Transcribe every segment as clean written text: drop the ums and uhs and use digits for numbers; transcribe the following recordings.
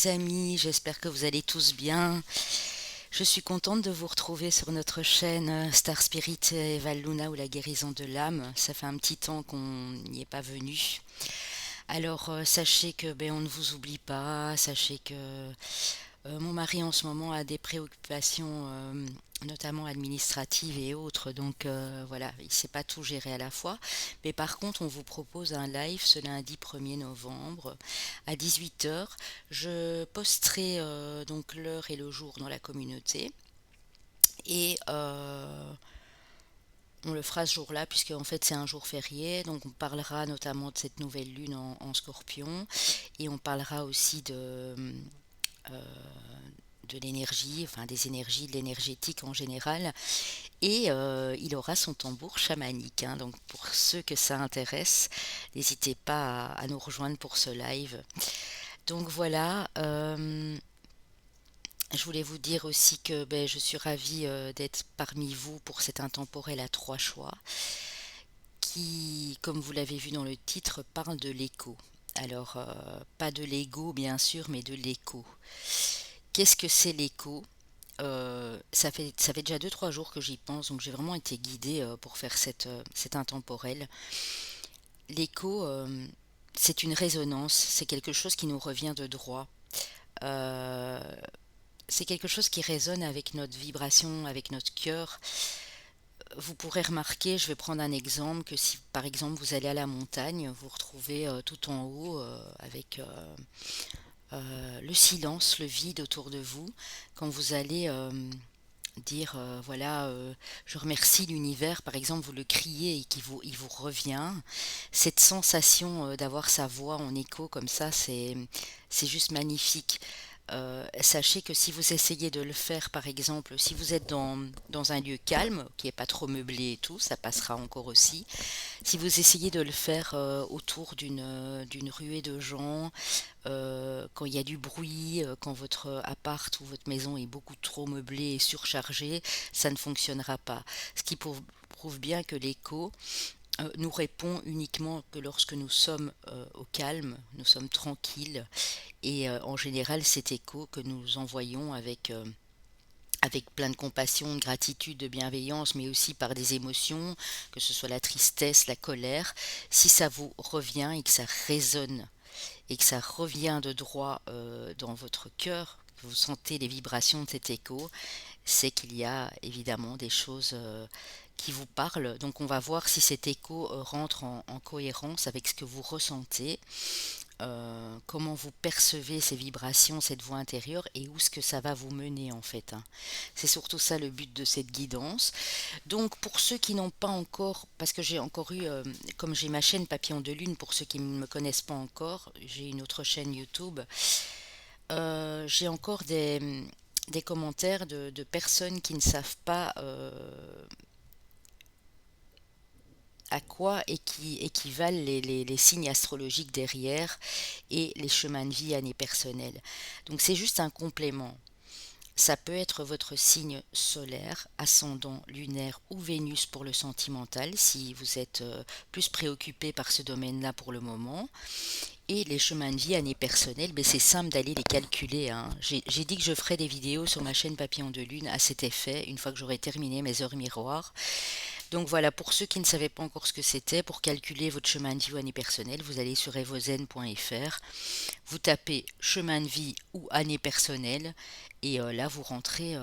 les amis, j'espère que vous allez tous bien. Je suis contente de vous retrouver sur notre chaîne Star Spirit et Val Luna ou la guérison de l'âme. Ça fait un petit temps qu'on n'y est pas venu. Alors sachez que on ne vous oublie pas, sachez que mon mari en ce moment a des préoccupations notamment administratives et autres, donc voilà, il ne sait pas tout gérer à la fois. Mais par contre, on vous propose un live ce lundi 1er novembre à 18 heures. Je posterai donc l'heure et le jour dans la communauté et on le fera ce jour-là puisque en fait c'est un jour férié, donc on parlera notamment de cette nouvelle lune en Scorpion et on parlera aussi euh, de l'énergie, enfin des énergies, de l'énergétique en général. Et il aura son tambour chamanique, hein. Donc pour ceux que ça intéresse, n'hésitez pas à nous rejoindre pour ce live. Donc voilà, je voulais vous dire aussi que je suis ravie d'être parmi vous pour cet intemporel à trois choix, qui, comme vous l'avez vu dans le titre, parle de l'écho. Alors, pas de l'ego bien sûr, mais de l'écho. Qu'est-ce que c'est l'écho? Ça fait déjà deux trois jours que j'y pense, donc j'ai vraiment été guidée pour faire cet intemporel. L'écho, c'est une résonance, c'est quelque chose qui nous revient de droit. Euh, c'est quelque chose qui résonne avec notre vibration, avec notre cœur. Vous pourrez remarquer, je vais prendre un exemple, que si par exemple vous allez à la montagne, vous vous retrouvez tout en haut avec le silence, le vide autour de vous, quand vous allez dire voilà, je remercie l'univers, par exemple, vous le criez et il vous revient. Cette sensation d'avoir sa voix en écho comme ça, c'est juste magnifique. Sachez que si vous essayez de le faire, par exemple, si vous êtes dans un lieu calme, qui n'est pas trop meublé et tout, ça passera encore aussi. Si vous essayez de le faire autour d'une ruée de gens, quand il y a du bruit, quand votre appart ou votre maison est beaucoup trop meublé et surchargé, ça ne fonctionnera pas. Ce qui prouve bien que l'écho nous répond uniquement que lorsque nous sommes au calme, nous sommes tranquilles, et en général cet écho que nous envoyons avec plein de compassion, de gratitude, de bienveillance, mais aussi par des émotions, que ce soit la tristesse, la colère, si ça vous revient et que ça résonne et que ça revient de droit dans votre cœur, que vous sentez les vibrations de cet écho, c'est qu'il y a évidemment des choses qui vous parlent. Donc on va voir si cet écho rentre en cohérence avec ce que vous ressentez, comment vous percevez ces vibrations, cette voix intérieure et où est-ce que ça va vous mener en fait, hein. C'est surtout ça le but de cette guidance. Donc pour ceux qui n'ont pas encore, parce que j'ai encore eu, comme j'ai ma chaîne Papillon de Lune, pour ceux qui ne me connaissent pas encore, j'ai une autre chaîne YouTube, j'ai encore des commentaires de personnes qui ne savent pas à quoi équivalent les signes astrologiques derrière et les chemins de vie années personnelles. Donc c'est juste un complément. Ça peut être votre signe solaire, ascendant, lunaire ou Vénus pour le sentimental, si vous êtes plus préoccupé par ce domaine-là pour le moment. Et les chemins de vie années personnelles, c'est simple d'aller les calculer, hein. J'ai dit que je ferais des vidéos sur ma chaîne Papillon de Lune à cet effet, une fois que j'aurai terminé mes heures miroirs. Donc voilà, pour ceux qui ne savaient pas encore ce que c'était, pour calculer votre chemin de vie ou année personnelle, vous allez sur evozen.fr, vous tapez chemin de vie ou année personnelle, et là vous rentrez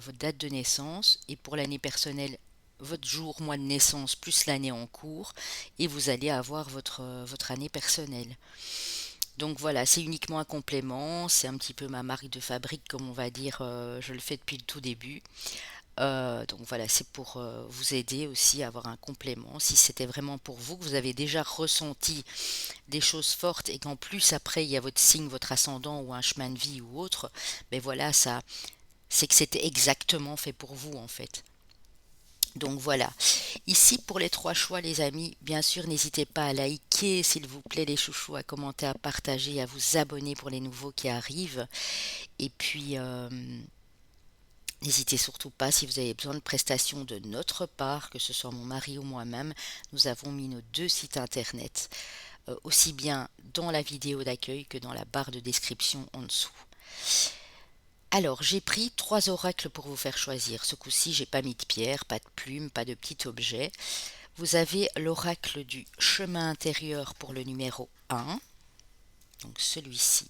votre date de naissance, et pour l'année personnelle, votre jour, mois de naissance, plus l'année en cours, et vous allez avoir votre année personnelle. Donc voilà, c'est uniquement un complément, c'est un petit peu ma marque de fabrique, comme on va dire, je le fais depuis le tout début. Donc voilà, c'est pour vous aider aussi à avoir un complément. Si c'était vraiment pour vous, que vous avez déjà ressenti des choses fortes et qu'en plus après il y a votre signe, votre ascendant ou un chemin de vie ou autre, voilà, ça, c'est que c'était exactement fait pour vous en fait. Donc voilà. Ici pour les trois choix les amis, bien sûr n'hésitez pas à liker s'il vous plaît les chouchous, à commenter, à partager, à vous abonner pour les nouveaux qui arrivent. Et puis n'hésitez surtout pas si vous avez besoin de prestations de notre part, que ce soit mon mari ou moi-même, nous avons mis nos deux sites internet, aussi bien dans la vidéo d'accueil que dans la barre de description en dessous. Alors, j'ai pris 3 oracles pour vous faire choisir. Ce coup-ci, j'ai pas mis de pierre, pas de plume, pas de petit objet. Vous avez l'oracle du chemin intérieur pour le numéro 1, donc celui-ci.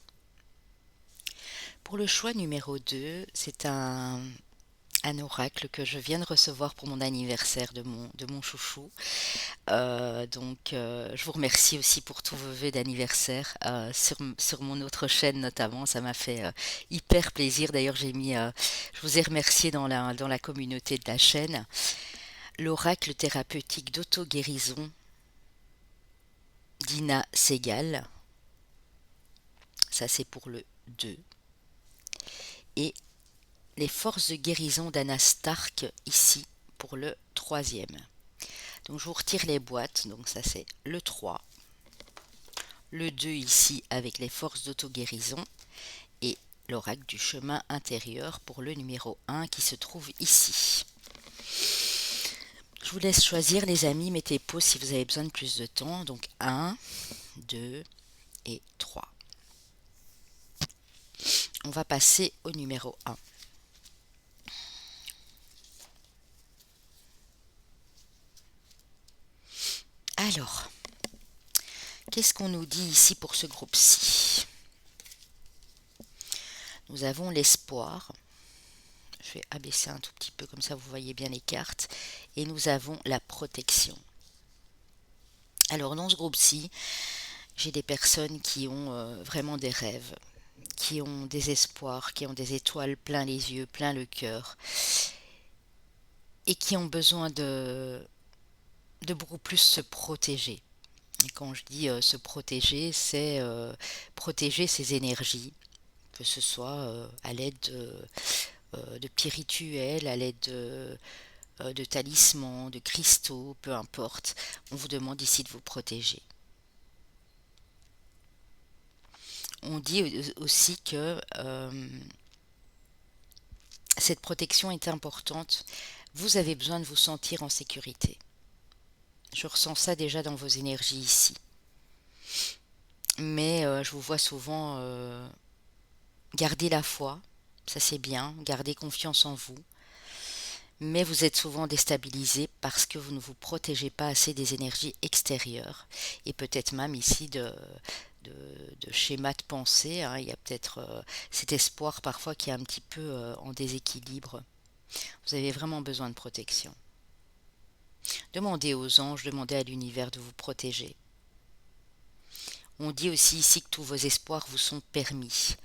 Pour le choix numéro 2, c'est un oracle que je viens de recevoir pour mon anniversaire de mon chouchou. Je vous remercie aussi pour tous vos vœux d'anniversaire sur mon autre chaîne notamment. Ça m'a fait hyper plaisir. D'ailleurs, je vous ai remercié dans la communauté de la chaîne. L'oracle thérapeutique d'auto-guérison d'Ina Segal. Ça, c'est pour le 2. Et les forces de guérison d'Anna Stark ici pour le 3e. Donc je vous retire les boîtes, donc ça c'est le 3, le 2 ici avec les forces d'auto-guérison et l'oracle du chemin intérieur pour le numéro 1 qui se trouve ici. Je vous laisse choisir les amis, mettez pause si vous avez besoin de plus de temps, donc 1, 2 et 3. On va passer au numéro 1. Alors, qu'est-ce qu'on nous dit ici pour ce groupe-ci? Nous avons l'espoir. Je vais abaisser un tout petit peu, comme ça vous voyez bien les cartes. Et nous avons la protection. Alors dans ce groupe-ci, j'ai des personnes qui ont vraiment des rêves, qui ont des espoirs, qui ont des étoiles plein les yeux, plein le cœur, et qui ont besoin de beaucoup plus se protéger. Et quand je dis se protéger, c'est protéger ses énergies, que ce soit à l'aide de petits rituels, à l'aide de talismans, de cristaux, peu importe. On vous demande ici de vous protéger. On dit aussi que cette protection est importante. Vous avez besoin de vous sentir en sécurité. Je ressens ça déjà dans vos énergies ici. Mais je vous vois souvent garder la foi, ça c'est bien, garder confiance en vous. Mais vous êtes souvent déstabilisé parce que vous ne vous protégez pas assez des énergies extérieures et peut-être même ici de schémas de pensée. Hein. Il y a peut-être cet espoir parfois qui est un petit peu en déséquilibre. Vous avez vraiment besoin de protection. Demandez aux anges, demandez à l'univers de vous protéger. On dit aussi ici que tous vos espoirs vous sont permis.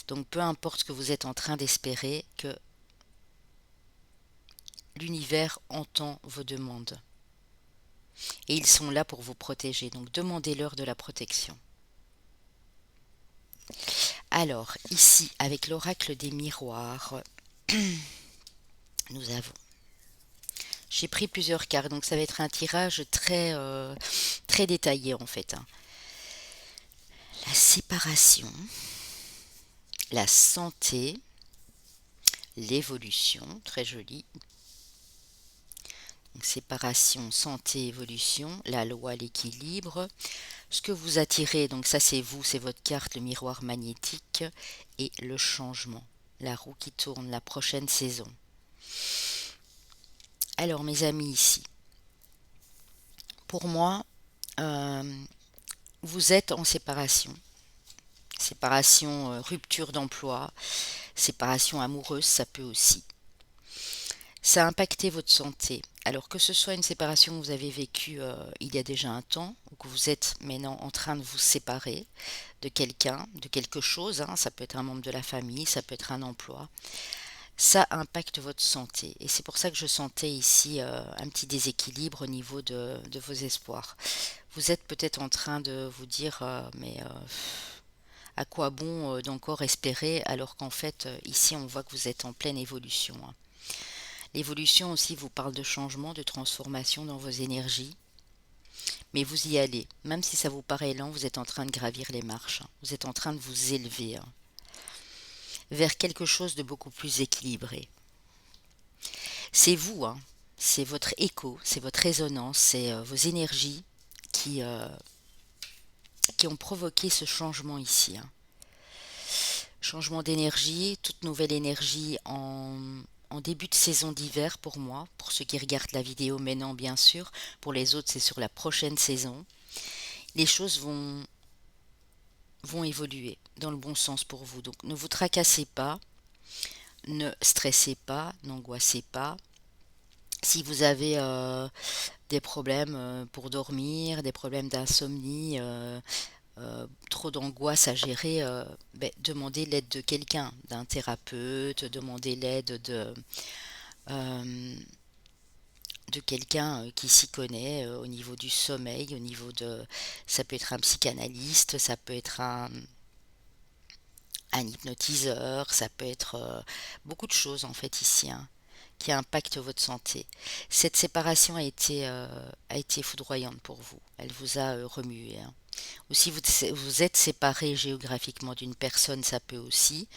Donc peu importe ce que vous êtes en train d'espérer, que l'univers entend vos demandes. Et ils sont là pour vous protéger. Donc demandez-leur de la protection. Alors, ici, avec l'oracle des miroirs, nous avons... J'ai pris plusieurs cartes, donc ça va être un tirage très détaillé en fait. Hein. La séparation, la santé, l'évolution, très joli. Donc, séparation, santé, évolution, la loi, l'équilibre. Ce que vous attirez, donc ça c'est vous, c'est votre carte, le miroir magnétique et le changement, la roue qui tourne, la prochaine saison. Alors mes amis ici, pour moi, vous êtes en séparation. Séparation, rupture d'emploi, séparation amoureuse, ça peut aussi. Ça a impacté votre santé. Alors que ce soit une séparation que vous avez vécue il y a déjà un temps, ou que vous êtes maintenant en train de vous séparer de quelqu'un, de quelque chose, hein, ça peut être un membre de la famille, ça peut être un emploi, ça impacte votre santé. Et c'est pour ça que je sentais ici un petit déséquilibre au niveau de vos espoirs. Vous êtes peut-être en train de vous dire, à quoi bon d'encore espérer, alors qu'en fait, ici, on voit que vous êtes en pleine évolution. Hein. L'évolution aussi vous parle de changement, de transformation dans vos énergies. Mais vous y allez. Même si ça vous paraît lent, vous êtes en train de gravir les marches. Hein. Vous êtes en train de vous élever hein, vers quelque chose de beaucoup plus équilibré. C'est vous, hein. C'est votre écho, c'est votre résonance, c'est vos énergies qui ont provoqué ce changement ici. Hein. Changement d'énergie, toute nouvelle énergie en début de saison d'hiver pour moi, pour ceux qui regardent la vidéo maintenant bien sûr, pour les autres c'est sur la prochaine saison. Les choses vont évoluer dans le bon sens pour vous. Donc ne vous tracassez pas, ne stressez pas, n'angoissez pas. Si vous avez des problèmes pour dormir, des problèmes d'insomnie, trop d'angoisse à gérer, demandez l'aide de quelqu'un, d'un thérapeute, demandez l'aide euh, de quelqu'un qui s'y connaît au niveau du sommeil, au niveau de... Ça peut être un psychanalyste, ça peut être un hypnotiseur, ça peut être beaucoup de choses en fait ici, hein, qui impactent votre santé. Cette séparation a été foudroyante pour vous, elle vous a remué, hein. Ou si vous êtes séparé géographiquement d'une personne, ça peut aussi,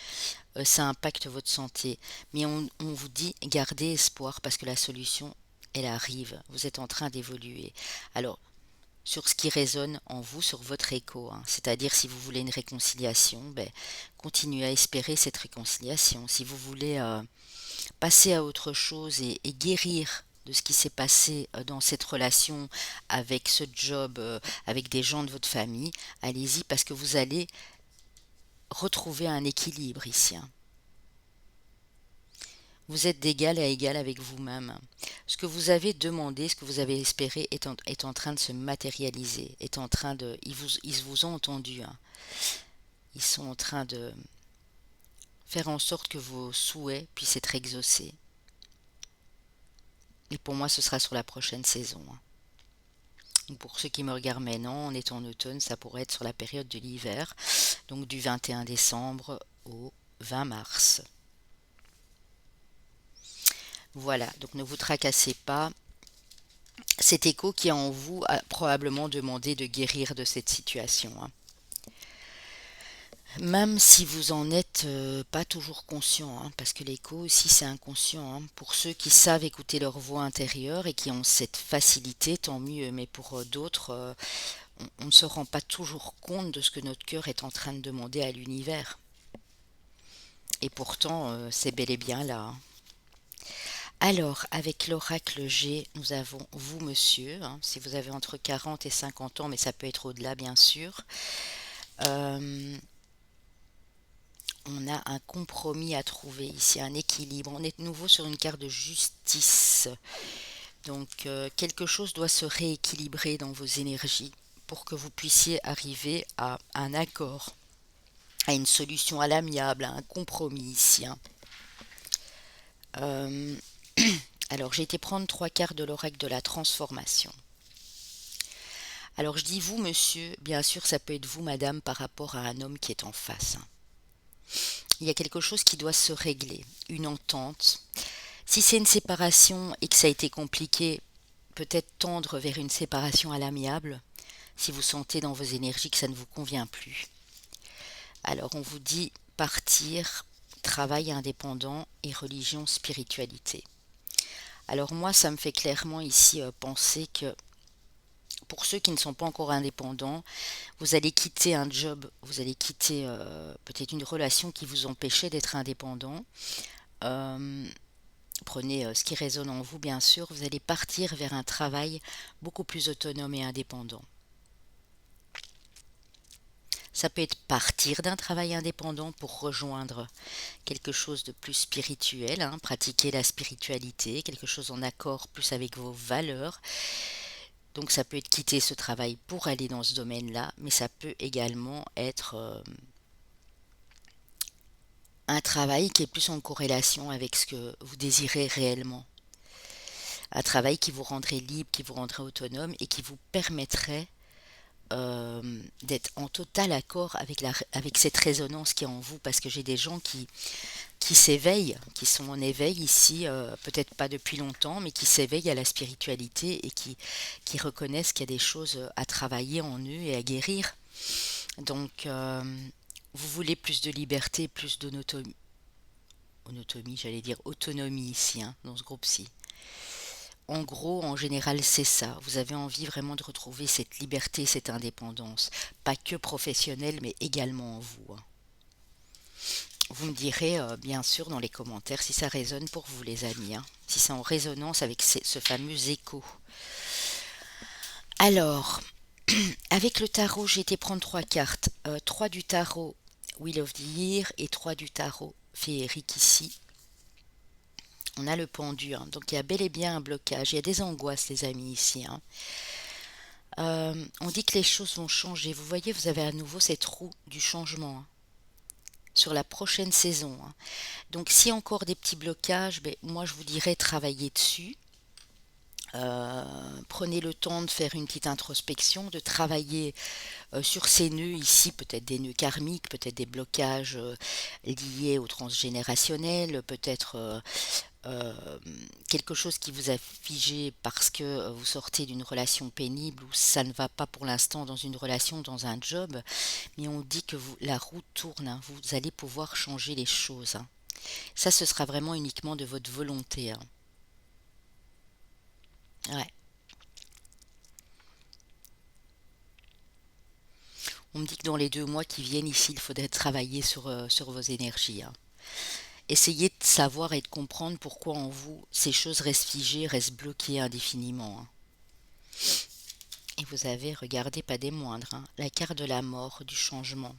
ça impacte votre santé. Mais on vous dit gardez espoir parce que la solution, elle arrive. Vous êtes en train d'évoluer. Alors, sur ce qui résonne en vous, sur votre écho, hein, c'est-à-dire si vous voulez une réconciliation, continuez à espérer cette réconciliation. Si vous voulez passer à autre chose et guérir de ce qui s'est passé dans cette relation, avec ce job, avec des gens de votre famille, allez-y parce que vous allez retrouver un équilibre ici, hein. Vous êtes d'égal à égal avec vous-même. Ce que vous avez demandé, ce que vous avez espéré est en train de se matérialiser, est en train de... Ils vous ont entendu, hein. Ils sont en train de faire en sorte que vos souhaits puissent être exaucés. Et pour moi, ce sera sur la prochaine saison, hein. Donc pour ceux qui me regardent maintenant, on est en automne, ça pourrait être sur la période de l'hiver, donc du 21 décembre au 20 mars. Voilà, donc ne vous tracassez pas. Cet écho qui est en vous a probablement demandé de guérir de cette situation, hein. Même si vous en êtes pas toujours conscient, hein, parce que l'écho aussi c'est inconscient, hein. Pour ceux qui savent écouter leur voix intérieure et qui ont cette facilité, tant mieux. Mais pour d'autres, on ne se rend pas toujours compte de ce que notre cœur est en train de demander à l'univers. Et pourtant, c'est bel et bien là, hein. Alors, avec l'oracle G, nous avons vous, monsieur, hein, si vous avez entre 40 et 50 ans, mais ça peut être au-delà, bien sûr. Euh, on a un compromis à trouver ici, un équilibre. On est de nouveau sur une carte de justice. Donc, quelque chose doit se rééquilibrer dans vos énergies pour que vous puissiez arriver à un accord, à une solution à l'amiable, à un compromis ici, hein. Euh, alors, j'ai été prendre 3 cartes de l'oracle de la transformation. Alors, je dis vous, monsieur, bien sûr, ça peut être vous, madame, par rapport à un homme qui est en face, hein. Il y a quelque chose qui doit se régler, une entente. Si c'est une séparation et que ça a été compliqué, peut-être tendre vers une séparation à l'amiable, si vous sentez dans vos énergies que ça ne vous convient plus. Alors, on vous dit partir, travail indépendant et religion, spiritualité. Alors moi, ça me fait clairement ici penser que pour ceux qui ne sont pas encore indépendants, vous allez quitter un job, vous allez quitter peut-être une relation qui vous empêchait d'être indépendant. Euh, Prenez ce qui résonne en vous, bien sûr, vous allez partir vers un travail beaucoup plus autonome et indépendant. Ça peut être partir d'un travail indépendant pour rejoindre quelque chose de plus spirituel, hein, pratiquer la spiritualité, quelque chose en accord plus avec vos valeurs. Donc ça peut être quitter ce travail pour aller dans ce domaine-là, mais ça peut également être un travail qui est plus en corrélation avec ce que vous désirez réellement. Un travail qui vous rendrait libre, qui vous rendrait autonome et qui vous permettrait d'être en total accord avec cette résonance qui est en vous, parce que j'ai des gens qui s'éveillent, qui sont en éveil ici, peut-être pas depuis longtemps, mais qui s'éveillent à la spiritualité et qui reconnaissent qu'il y a des choses à travailler en eux et à guérir. Donc, vous voulez plus de liberté, plus d'autonomie, j'allais dire autonomie ici, hein, dans ce groupe-ci. En gros, en général, c'est ça. Vous avez envie vraiment de retrouver cette liberté, cette indépendance. Pas que professionnelle, mais également en vous, hein. Vous me direz bien sûr dans les commentaires si ça résonne pour vous les amis, hein, si c'est en résonance avec ce fameux écho. Alors, avec le tarot, j'ai été prendre trois cartes. Trois du tarot Wheel of the Year et trois du tarot féerique ici. On a le pendu, hein, donc il y a bel et bien un blocage. Il y a des angoisses, les amis, ici, hein. On dit que les choses vont changer. Vous voyez, vous avez à nouveau cette roue du changement, hein, sur la prochaine saison, hein. Donc, s'il y a encore des petits blocages, ben, moi je vous dirais travailler dessus. Prenez le temps de faire une petite introspection, de travailler sur ces nœuds ici, peut-être des nœuds karmiques, peut-être des blocages liés au transgénérationnel, peut-être quelque chose qui vous a figé parce que vous sortez d'une relation pénible ou ça ne va pas pour l'instant dans une relation, dans un job, mais on dit que la roue tourne, hein, vous allez pouvoir changer les choses, hein. Ça, ce sera vraiment uniquement de votre volonté, hein. Ouais. On me dit que dans les 2 mois qui viennent ici, il faudrait travailler sur vos énergies, hein. Essayez de savoir et de comprendre pourquoi en vous ces choses restent figées, restent bloquées indéfiniment, hein. Et vous avez, regardez, pas des moindres, hein, la carte de la mort, du changement.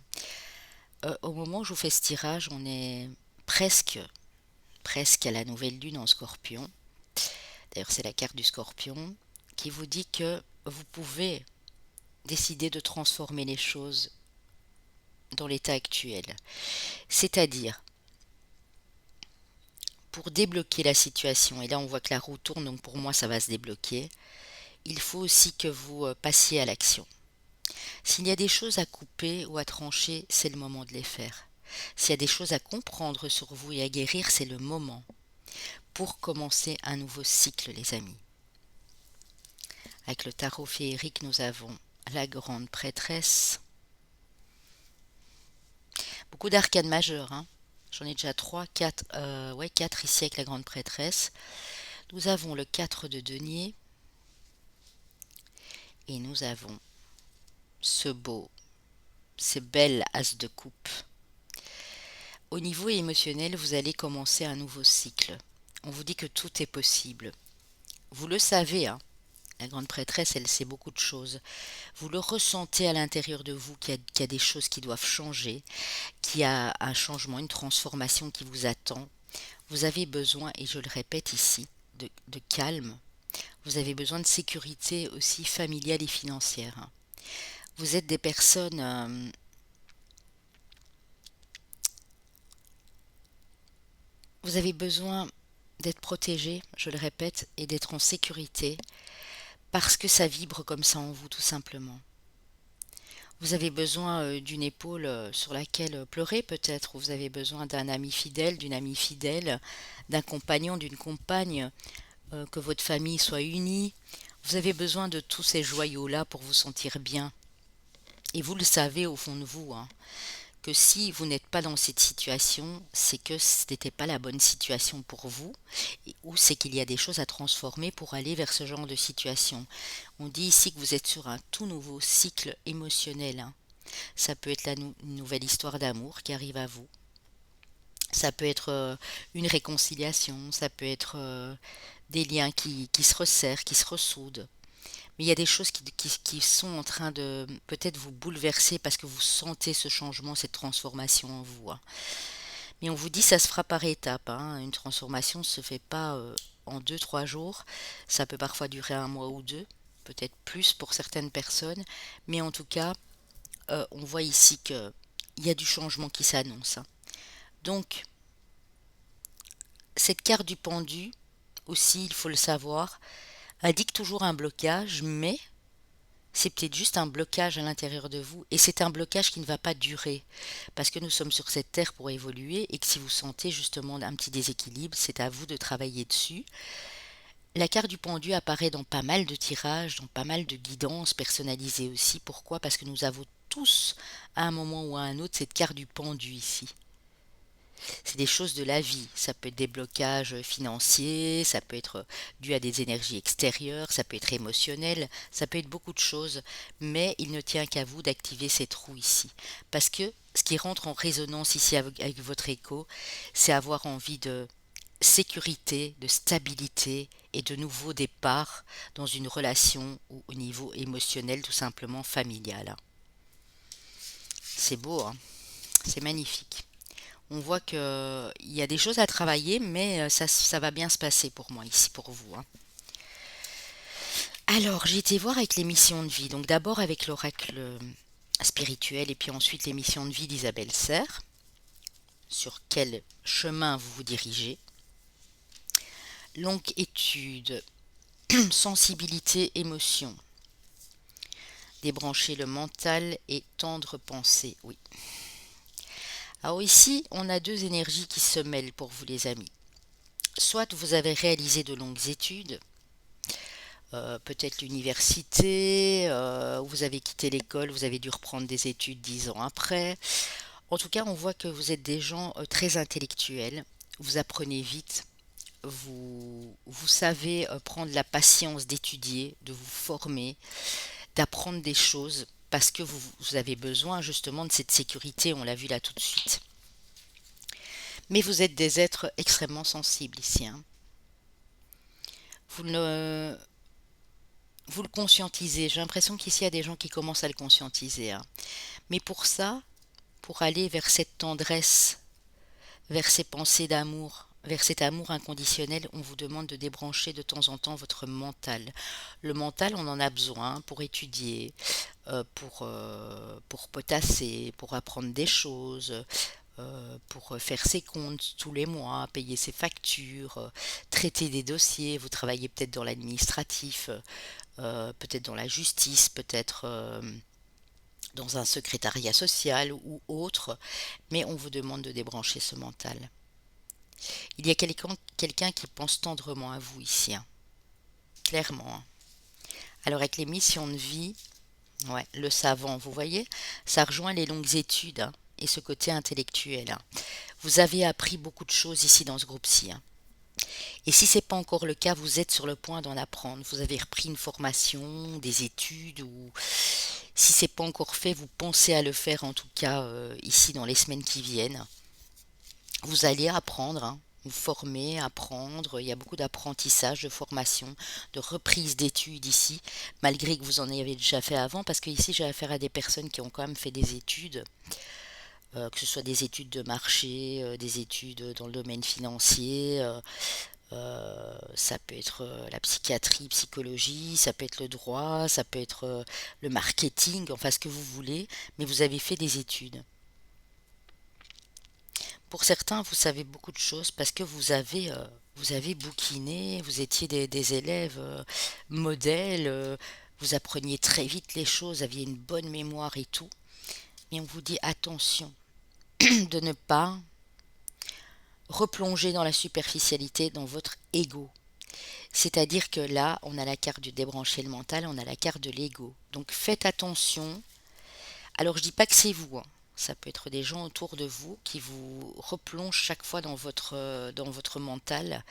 Au moment où je vous fais ce tirage, on est presque, presque à la nouvelle lune en Scorpion. D'ailleurs, c'est la carte du Scorpion qui vous dit que vous pouvez décider de transformer les choses dans l'état actuel. C'est-à-dire, pour débloquer la situation, et là on voit que la roue tourne, donc pour moi ça va se débloquer, il faut aussi que vous passiez à l'action. S'il y a des choses à couper ou à trancher, c'est le moment de les faire. S'il y a des choses à comprendre sur vous et à guérir, c'est le moment pour commencer un nouveau cycle, les amis. Avec le tarot féerique, nous avons la grande prêtresse. Beaucoup d'arcanes majeures, hein. J'en ai déjà 3, 4, ouais, 4 ici avec la grande prêtresse. Nous avons le 4 de denier. Et nous avons ce beau, ce bel as de coupe. Au niveau émotionnel, vous allez commencer un nouveau cycle. On vous dit que tout est possible. Vous le savez, hein. La grande prêtresse, elle sait beaucoup de choses. Vous le ressentez à l'intérieur de vous qu'il y a des choses qui doivent changer, qu'il y a un changement, une transformation qui vous attend. Vous avez besoin, et je le répète ici, de calme. Vous avez besoin de sécurité aussi familiale et financière, hein. Vous êtes des personnes, vous avez besoin d'être protégé, je le répète, et d'être en sécurité parce que ça vibre comme ça en vous tout simplement. Vous avez besoin d'une épaule sur laquelle pleurer peut-être, ou vous avez besoin d'un ami fidèle, d'une amie fidèle, d'un compagnon, d'une compagne, que votre famille soit unie. Vous avez besoin de tous ces joyaux-là pour vous sentir bien. Et vous le savez au fond de vous, hein, que si vous n'êtes pas dans cette situation, c'est que ce n'était pas la bonne situation pour vous, ou c'est qu'il y a des choses à transformer pour aller vers ce genre de situation. On dit ici que vous êtes sur un tout nouveau cycle émotionnel, hein. Ça peut être une nouvelle histoire d'amour qui arrive à vous. Ça peut être une réconciliation, ça peut être des liens qui se resserrent, qui se ressoudent. Mais il y a des choses qui sont en train de peut-être vous bouleverser parce que vous sentez ce changement, cette transformation en vous, hein. Mais on vous dit ça se fera par étapes, hein. Une transformation ne se fait pas en 2, 3 jours. Ça peut parfois durer 1 mois ou 2, peut-être plus pour certaines personnes. Mais en tout cas, on voit ici qu'il y a du changement qui s'annonce, hein. Donc, cette carte du pendu, aussi, il faut le savoir, indique toujours un blocage, mais c'est peut-être juste un blocage à l'intérieur de vous et c'est un blocage qui ne va pas durer parce que nous sommes sur cette terre pour évoluer et que si vous sentez justement un petit déséquilibre, c'est à vous de travailler dessus. La carte du pendu apparaît dans pas mal de tirages, dans pas mal de guidances personnalisées aussi. Pourquoi? Parce que nous avons tous, à un moment ou à un autre, cette carte du pendu ici. C'est des choses de la vie. Ça peut être des blocages financiers, ça peut être dû à des énergies extérieures, ça peut être émotionnel, ça peut être beaucoup de choses. Mais il ne tient qu'à vous d'activer cette roue ici. Parce que Ce qui rentre en résonance ici avec votre écho, c'est avoir envie de sécurité, de stabilité et de nouveaux départs dans une relation ou au niveau émotionnel, tout simplement familial. C'est beau, hein, c'est magnifique. On voit qu'il y a des choses à travailler, mais ça va bien se passer pour moi ici, pour vous, hein. Alors, j'ai été voir avec les missions de vie. Donc d'abord avec l'oracle spirituel et puis ensuite les missions de vie d'Isabelle Serre. Sur quel chemin vous vous dirigez. Longue étude, sensibilité, émotion. Débrancher le mental et tendre pensée, oui. Alors ici, on a deux énergies qui se mêlent pour vous les amis. Soit vous avez réalisé de longues études, peut-être l'université, vous avez quitté l'école, vous avez dû reprendre des études 10 ans après. En tout cas, on voit que vous êtes des gens très intellectuels, vous apprenez vite, vous savez prendre la patience d'étudier, de vous former, d'apprendre des choses parce que vous avez besoin justement de cette sécurité, on l'a vu là tout de suite. Mais vous êtes des êtres extrêmement sensibles ici, hein. Vous ne, vous le conscientisez. J'ai l'impression qu'ici il y a des gens qui commencent à le conscientiser, hein. Mais pour ça, pour aller vers cette tendresse, vers ces pensées d'amour, vers cet amour inconditionnel, on vous demande de débrancher de temps en temps votre mental. Le mental, on en a besoin pour étudier, pour potasser, pour apprendre des choses, pour faire ses comptes tous les mois, payer ses factures, traiter des dossiers. Vous travaillez peut-être dans l'administratif, peut-être dans la justice, peut-être dans un secrétariat social ou autre, mais on vous demande de débrancher ce mental. Il y a quelqu'un qui pense tendrement à vous ici, hein, clairement, hein. Alors avec les missions de vie, ouais, le savant, vous voyez, ça rejoint les longues études, hein, et ce côté intellectuel, hein. Vous avez appris beaucoup de choses ici dans ce groupe-ci, hein. Et si ce n'est pas encore le cas, vous êtes sur le point d'en apprendre. Vous avez repris une formation, des études, ou si ce n'est pas encore fait, vous pensez à le faire en tout cas ici dans les semaines qui viennent. Vous allez apprendre, hein, vous former, apprendre. Il y a beaucoup d'apprentissage, de formation, de reprise d'études ici, malgré que vous en ayez déjà fait avant, parce que ici j'ai affaire à des personnes qui ont quand même fait des études, que ce soit des études de marché, des études dans le domaine financier. Ça peut être la psychiatrie, psychologie, ça peut être le droit, ça peut être le marketing, enfin ce que vous voulez, mais vous avez fait des études. Pour certains, vous savez beaucoup de choses parce que vous avez bouquiné, vous étiez des élèves modèles, vous appreniez très vite les choses, aviez une bonne mémoire et tout. Mais on vous dit attention de ne pas replonger dans la superficialité, dans votre ego. C'est-à-dire que là, on a la carte du débrancher le mental, on a la carte de l'ego. Donc faites attention. Alors je dis pas que c'est vous, hein. Ça peut être des gens autour de vous qui vous replongent chaque fois dans votre mental.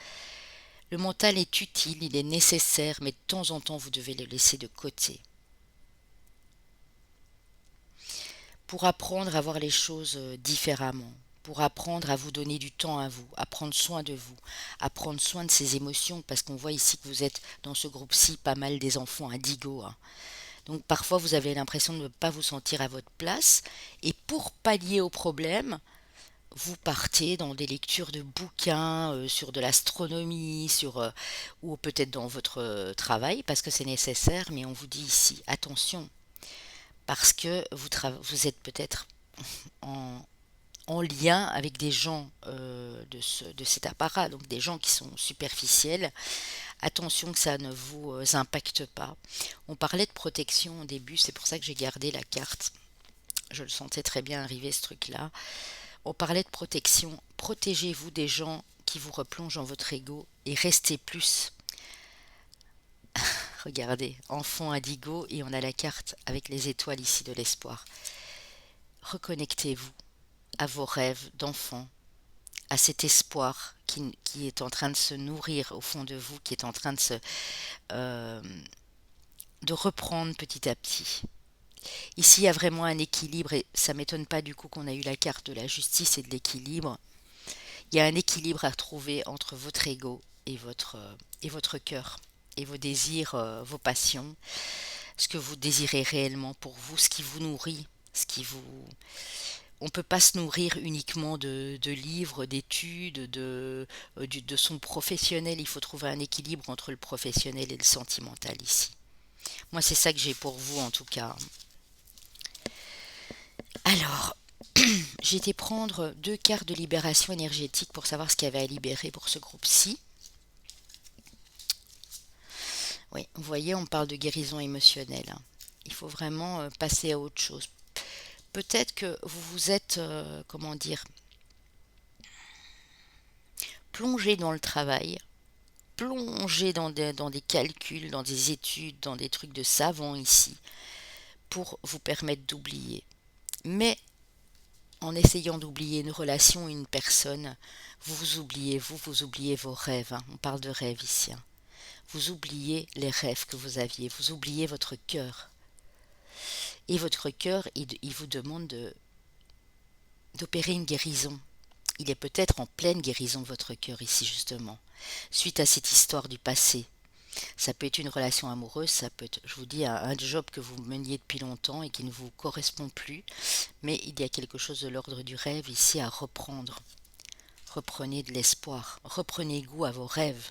Le mental est utile, il est nécessaire, mais de temps en temps, vous devez le laisser de côté. Pour apprendre à voir les choses différemment, pour apprendre à vous donner du temps à vous, à prendre soin de vous, à prendre soin de ses émotions, parce qu'on voit ici que vous êtes dans ce groupe-ci pas mal des enfants indigos, hein. Donc parfois vous avez l'impression de ne pas vous sentir à votre place, et pour pallier au problème, vous partez dans des lectures de bouquins sur de l'astronomie, ou peut-être dans votre travail, parce que c'est nécessaire, mais on vous dit ici, attention, parce que vous êtes peut-être en, en lien avec des gens de cet apparat, donc des gens qui sont superficiels. Attention que ça ne vous impacte pas. On parlait de protection au début, c'est pour ça que j'ai gardé la carte. Je le sentais très bien arriver ce truc-là. On parlait de protection. Protégez-vous des gens qui vous replongent dans votre ego et restez plus. Regardez, enfant indigo et on a la carte avec les étoiles ici de l'espoir. Reconnectez-vous à vos rêves d'enfant, à cet espoir qui est en train de se nourrir au fond de vous, qui est en train euh, de reprendre petit à petit. Ici, il y a vraiment un équilibre et ça m'étonne pas du coup qu'on a eu la carte de la justice et de l'équilibre. Il y a un équilibre à trouver entre votre ego et votre cœur et vos désirs, vos passions, ce que vous désirez réellement pour vous, ce qui vous nourrit, ce qui vous... On ne peut pas se nourrir uniquement de livres, d'études, de son professionnel. Il faut trouver un équilibre entre le professionnel et le sentimental ici. Moi, c'est ça que j'ai pour vous en tout cas. Alors, j'ai été prendre 2 cartes de libération énergétique pour savoir ce qu'il y avait à libérer pour ce groupe-ci. Oui, vous voyez, on parle de guérison émotionnelle, hein. Il faut vraiment passer à autre chose. Peut-être que vous vous êtes, comment dire, plongé dans le travail, plongé dans des calculs, dans des études, dans des trucs de savants ici, pour vous permettre d'oublier. Mais en essayant d'oublier une relation, une personne, vous oubliez vos rêves, hein. On parle de rêves ici, hein. Vous oubliez les rêves que vous aviez, vous oubliez votre cœur. Et votre cœur, il vous demande d'opérer une guérison. Il est peut-être en pleine guérison de votre cœur ici justement, suite à cette histoire du passé. Ça peut être une relation amoureuse, ça peut être, je vous dis, un job que vous meniez depuis longtemps et qui ne vous correspond plus, mais il y a quelque chose de l'ordre du rêve ici à reprendre. Reprenez de l'espoir, reprenez goût à vos rêves.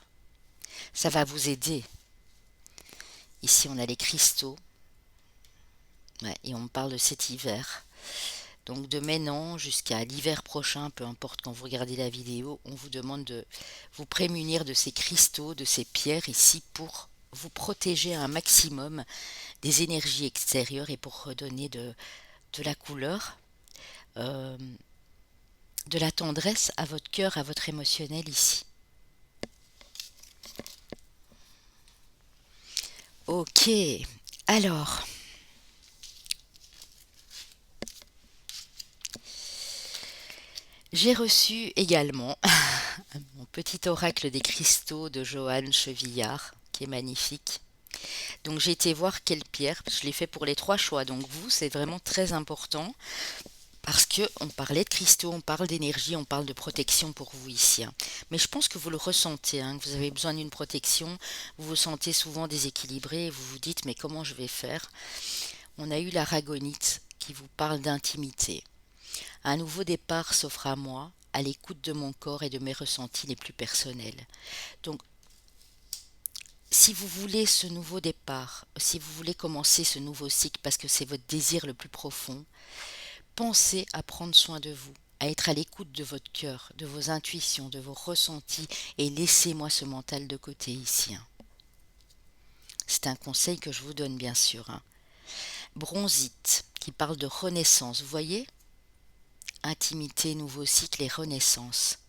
Ça va vous aider. Ici, on a les cristaux, ouais, et on parle de cet hiver. Donc de maintenant jusqu'à l'hiver prochain, peu importe quand vous regardez la vidéo, on vous demande de vous prémunir de ces cristaux, de ces pierres ici pour vous protéger un maximum des énergies extérieures et pour redonner de la couleur, euh, de la tendresse à votre cœur, à votre émotionnel ici. Ok, alors, j'ai reçu également mon petit oracle des cristaux de Johanne Chevillard, qui est magnifique. Donc j'ai été voir quelle pierre, je l'ai fait pour les 3 choix. Donc vous, c'est vraiment très important parce que on parlait de cristaux, on parle d'énergie, on parle de protection pour vous ici, hein. Mais je pense que vous le ressentez, hein, que vous avez besoin d'une protection. Vous vous sentez souvent déséquilibré, vous vous dites mais comment je vais faire? On a eu l'aragonite qui vous parle d'intimité. Un nouveau départ s'offre à moi, à l'écoute de mon corps et de mes ressentis les plus personnels. Donc si vous voulez ce nouveau départ, si vous voulez commencer ce nouveau cycle parce que c'est votre désir le plus profond, pensez à prendre soin de vous, à être à l'écoute de votre cœur, de vos intuitions, de vos ressentis et laissez-moi ce mental de côté ici, hein. C'est un conseil que je vous donne bien sûr, hein. Bronzite, qui parle de renaissance, vous voyez? Intimité, nouveau cycle et renaissance.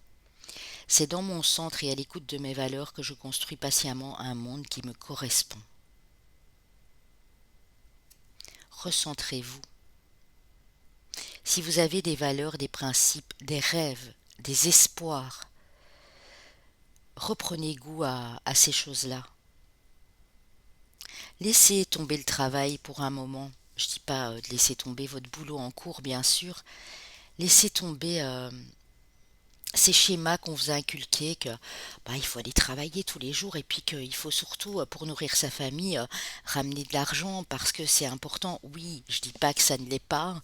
C'est dans mon centre et à l'écoute de mes valeurs que je construis patiemment un monde qui me correspond. Recentrez-vous. Si vous avez des valeurs, des principes, des rêves, des espoirs, reprenez goût à ces choses-là. Laissez tomber le travail pour un moment. Je ne dis pas de laisser tomber votre boulot en cours, bien sûr. Laissez tomber ces schémas qu'on vous a inculqués que il faut aller travailler tous les jours et puis qu'il faut surtout, pour nourrir sa famille, ramener de l'argent parce que c'est important. Oui, je dis pas que ça ne l'est pas,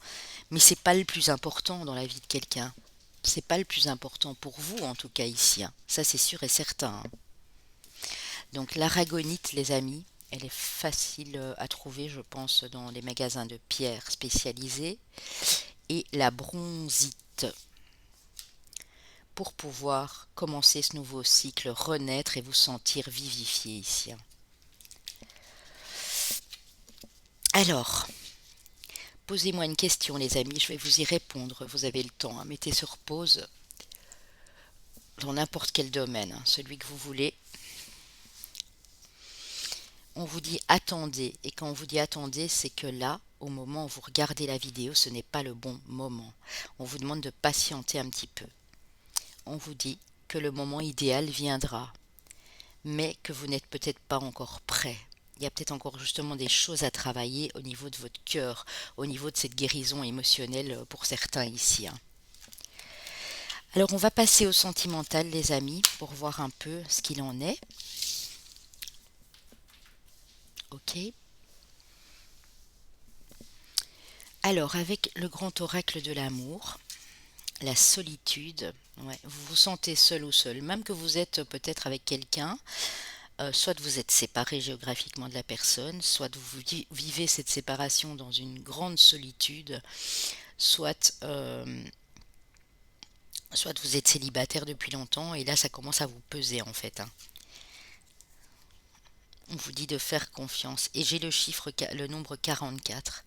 mais c'est pas le plus important dans la vie de quelqu'un. C'est pas le plus important pour vous en tout cas ici, hein. Ça c'est sûr et certain, hein. Donc l'aragonite, les amis, elle est facile à trouver, je pense, dans les magasins de pierres spécialisés. Et la bronzite, pour pouvoir commencer ce nouveau cycle, renaître et vous sentir vivifié ici, hein. Alors, posez-moi une question, les amis, je vais vous y répondre. Vous avez le temps, hein. Mettez sur pause dans n'importe quel domaine, hein, celui que vous voulez. On vous dit attendez, et quand on vous dit attendez, c'est que là, au moment où vous regardez la vidéo, ce n'est pas le bon moment. On vous demande de patienter un petit peu. On vous dit que le moment idéal viendra, mais que vous n'êtes peut-être pas encore prêt. Il y a peut-être encore justement des choses à travailler au niveau de votre cœur, au niveau de cette guérison émotionnelle pour certains ici, hein. Alors on va passer au sentimental, les amis, pour voir un peu ce qu'il en est. Ok. Alors avec le grand oracle de l'amour, la solitude, ouais, vous vous sentez seul ou seul, même que vous êtes peut-être avec quelqu'un, soit vous êtes séparé géographiquement de la personne, soit vous vivez cette séparation dans une grande solitude, soit, soit vous êtes célibataire depuis longtemps et là ça commence à vous peser en fait, hein. On vous dit de faire confiance et j'ai le chiffre, le nombre 44.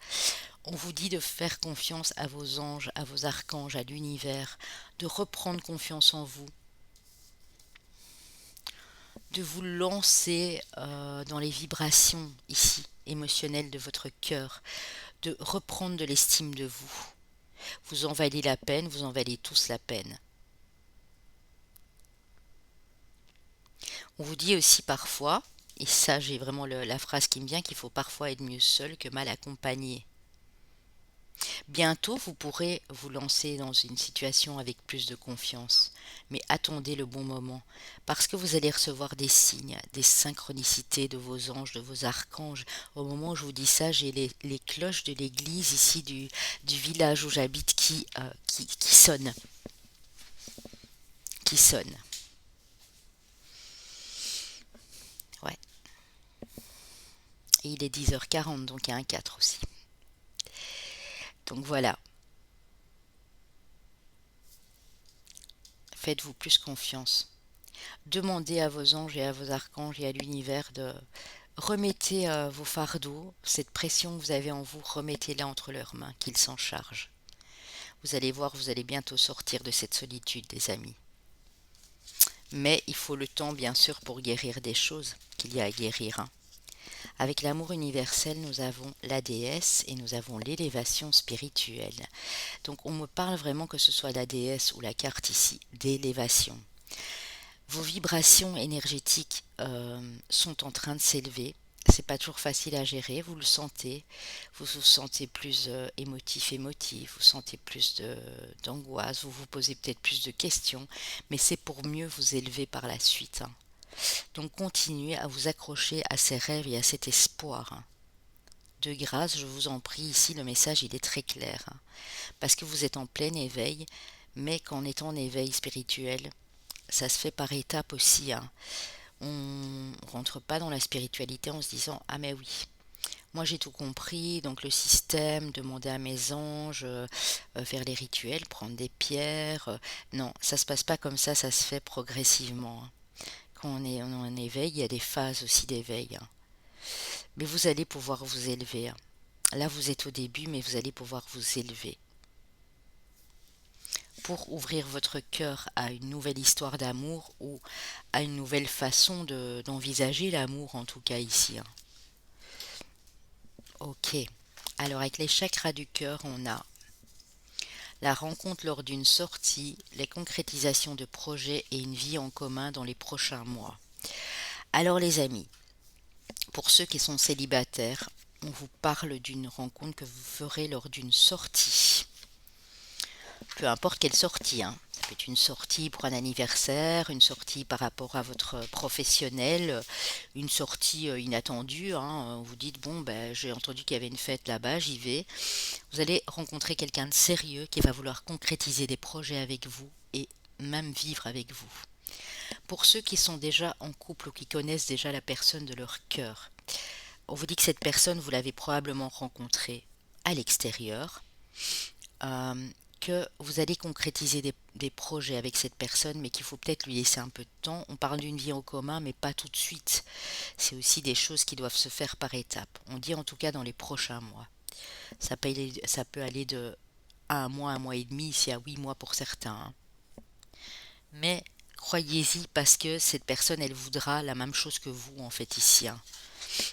On vous dit de faire confiance à vos anges, à vos archanges, à l'univers, de reprendre confiance en vous, de vous lancer dans les vibrations ici, émotionnelles de votre cœur, de reprendre de l'estime de vous. Vous en valez la peine, vous en valez tous la peine. On vous dit aussi parfois, et ça j'ai vraiment la phrase qui me vient, qu'il faut parfois être mieux seul que mal accompagné. Bientôt, vous pourrez vous lancer dans une situation avec plus de confiance, mais attendez le bon moment, parce que vous allez recevoir des signes, des synchronicités de vos anges, de vos archanges. Au moment où je vous dis ça, j'ai les cloches de l'église ici du village où j'habite qui sonnent, qui sonnent. Ouais. Et il est 10h40, donc il y a un 4 aussi. Donc voilà, faites-vous plus confiance. Demandez à vos anges et à vos archanges et à l'univers de remettez vos fardeaux, cette pression que vous avez en vous, remettez-la entre leurs mains, qu'ils s'en chargent. Vous allez voir, vous allez bientôt sortir de cette solitude, les amis. Mais il faut le temps, bien sûr, pour guérir des choses qu'il y a à guérir, hein. Avec l'amour universel, nous avons la déesse et nous avons l'élévation spirituelle. Donc on me parle vraiment, que ce soit la déesse ou la carte ici, d'élévation. Vos vibrations énergétiques sont en train de s'élever. C'est pas toujours facile à gérer, vous le sentez. Vous vous sentez plus émotif, vous sentez plus d'angoisse, vous vous posez peut-être plus de questions, mais c'est pour mieux vous élever par la suite, hein. Donc continuez à vous accrocher à ces rêves et à cet espoir, hein. De grâce, je vous en prie, ici le message il est très clair, hein, parce que vous êtes en plein éveil, mais qu'en étant en éveil spirituel, ça se fait par étapes aussi, hein. On rentre pas dans la spiritualité en se disant ah mais oui, moi j'ai tout compris, donc le système, demander à mes anges, faire les rituels, prendre des pierres, non, ça se passe pas comme ça se fait progressivement, hein. Quand on est en éveil, il y a des phases aussi d'éveil, hein. Mais vous allez pouvoir vous élever, hein. Là vous êtes au début, mais vous allez pouvoir vous élever pour ouvrir votre cœur à une nouvelle histoire d'amour ou à une nouvelle façon d'envisager l'amour, en tout cas ici, hein. Ok. Alors avec les chakras du cœur, on a la rencontre lors d'une sortie, les concrétisations de projets et une vie en commun dans les prochains mois. Alors les amis, pour ceux qui sont célibataires, on vous parle d'une rencontre que vous ferez lors d'une sortie. Peu importe quelle sortie, hein. Ça peut être une sortie pour un anniversaire, une sortie par rapport à votre professionnel, une sortie inattendue, hein. Vous dites, bon, ben, j'ai entendu qu'il y avait une fête là-bas, j'y vais. Vous allez rencontrer quelqu'un de sérieux qui va vouloir concrétiser des projets avec vous et même vivre avec vous. Pour ceux qui sont déjà en couple ou qui connaissent déjà la personne de leur cœur, on vous dit que cette personne, vous l'avez probablement rencontrée à l'extérieur, euh, que vous allez concrétiser des projets avec cette personne, mais qu'il faut peut-être lui laisser un peu de temps. On parle d'une vie en commun, mais pas tout de suite. C'est aussi des choses qui doivent se faire par étapes. On dit en tout cas dans les prochains mois. Ça peut aller de un mois et demi, ici à 8 mois pour certains, hein. Mais croyez-y, parce que cette personne, elle voudra la même chose que vous, en fait, ici, hein.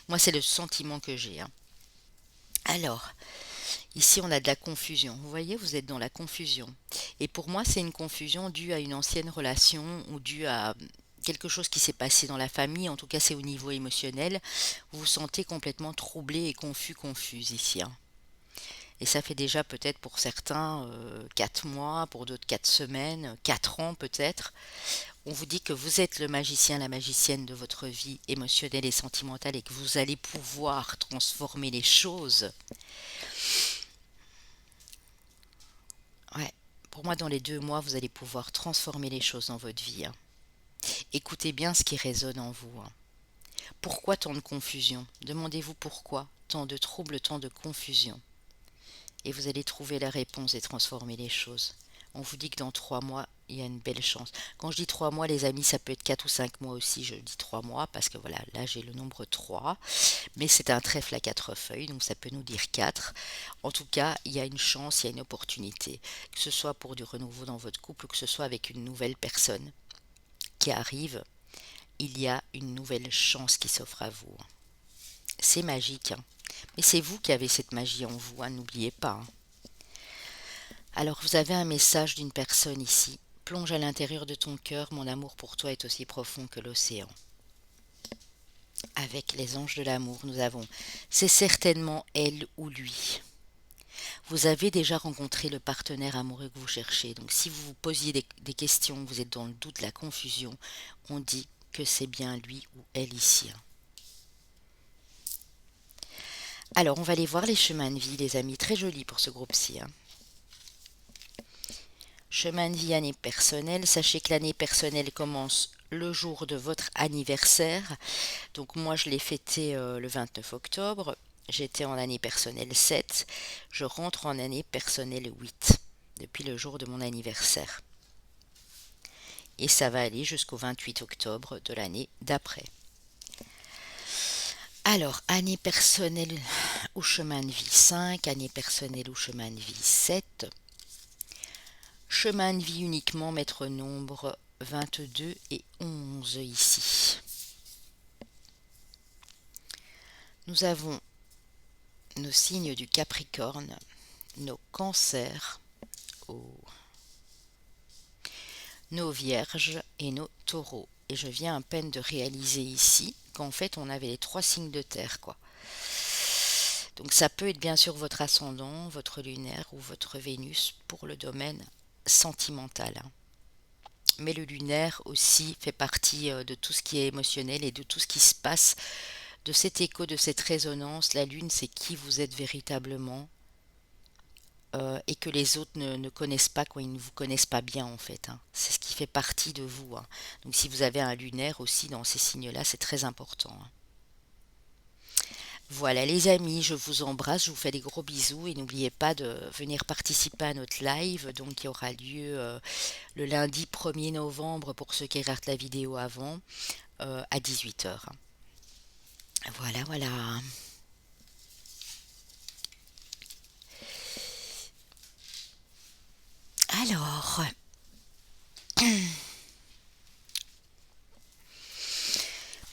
Moi, c'est le sentiment que j'ai, hein. Alors, ici, on a de la confusion. Vous voyez, vous êtes dans la confusion. Et pour moi, c'est une confusion due à une ancienne relation ou due à quelque chose qui s'est passé dans la famille, en tout cas c'est au niveau émotionnel, vous vous sentez complètement troublé et confuse ici, hein. Et ça fait déjà peut-être pour certains 4 mois, pour d'autres 4 semaines, 4 ans peut-être. On vous dit que vous êtes le magicien, la magicienne de votre vie émotionnelle et sentimentale et que vous allez pouvoir transformer les choses. Ouais, pour moi, dans les 2 mois, vous allez pouvoir transformer les choses dans votre vie, hein. Écoutez bien ce qui résonne en vous, hein. Pourquoi tant de confusion? Demandez-vous pourquoi tant de troubles, tant de confusion. Et vous allez trouver la réponse et transformer les choses. On vous dit que dans 3 mois, il y a une belle chance. Quand je dis 3 mois, les amis, ça peut être 4 ou 5 mois aussi. Je dis 3 mois parce que voilà, là j'ai le nombre 3. Mais c'est un trèfle à 4 feuilles, donc ça peut nous dire 4. En tout cas, il y a une chance, il y a une opportunité. Que ce soit pour du renouveau dans votre couple ou que ce soit avec une nouvelle personne qui arrive, il y a une nouvelle chance qui s'offre à vous. C'est magique, hein. Mais c'est vous qui avez cette magie en vous, hein, n'oubliez pas, hein. Alors vous avez un message d'une personne ici. Plonge à l'intérieur de ton cœur, mon amour pour toi est aussi profond que l'océan. Avec les anges de l'amour, nous avons c'est certainement elle ou lui. Vous avez déjà rencontré le partenaire amoureux que vous cherchez. Donc si vous vous posiez des questions, vous êtes dans le doute, la confusion, on dit que c'est bien lui ou elle ici, hein. Alors on va aller voir les chemins de vie, les amis. Très joli pour ce groupe-ci, hein. Chemin de vie, année personnelle. Sachez que l'année personnelle commence le jour de votre anniversaire. Donc moi, je l'ai fêté le 29 octobre. J'étais en année personnelle 7. Je rentre en année personnelle 8 depuis le jour de mon anniversaire. Et ça va aller jusqu'au 28 octobre de l'année d'après. Alors, année personnelle ou chemin de vie 5, année personnelle ou chemin de vie 7. Chemin de vie uniquement, maître nombre 22 et 11 ici. Nous avons nos signes du Capricorne, nos cancers, nos vierges et nos taureaux. Et je viens à peine de réaliser ici qu'en fait on avait les 3 signes de terre, quoi. Donc ça peut être bien sûr votre ascendant, votre lunaire ou votre Vénus pour le domaine sentimental, hein. Mais le lunaire aussi fait partie de tout ce qui est émotionnel et de tout ce qui se passe, de cet écho, de cette résonance. La lune, c'est qui vous êtes véritablement, et que les autres ne connaissent pas quand ils ne vous connaissent pas bien en fait, hein. C'est ce qui fait partie de vous, hein. Donc si vous avez un lunaire aussi dans ces signes-là, c'est très important, hein. Voilà les amis, je vous embrasse, je vous fais des gros bisous et n'oubliez pas de venir participer à notre live, donc qui aura lieu le lundi 1er novembre pour ceux qui regardent la vidéo avant, à 18 h. Voilà, voilà. Alors,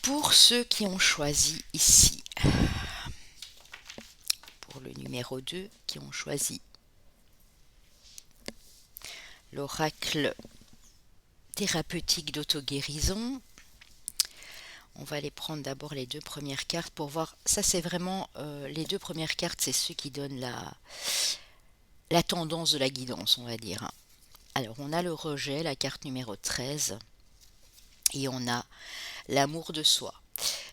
pour ceux qui ont choisi ici, pour le numéro 2, qui ont choisi l'oracle thérapeutique d'auto-guérison, on va aller prendre d'abord les 2 premières cartes pour voir. Ça, c'est vraiment les 2 premières cartes, c'est ceux qui donnent la tendance de la guidance, on va dire, hein. Alors, on a le rejet, la carte numéro 13, et on a l'amour de soi.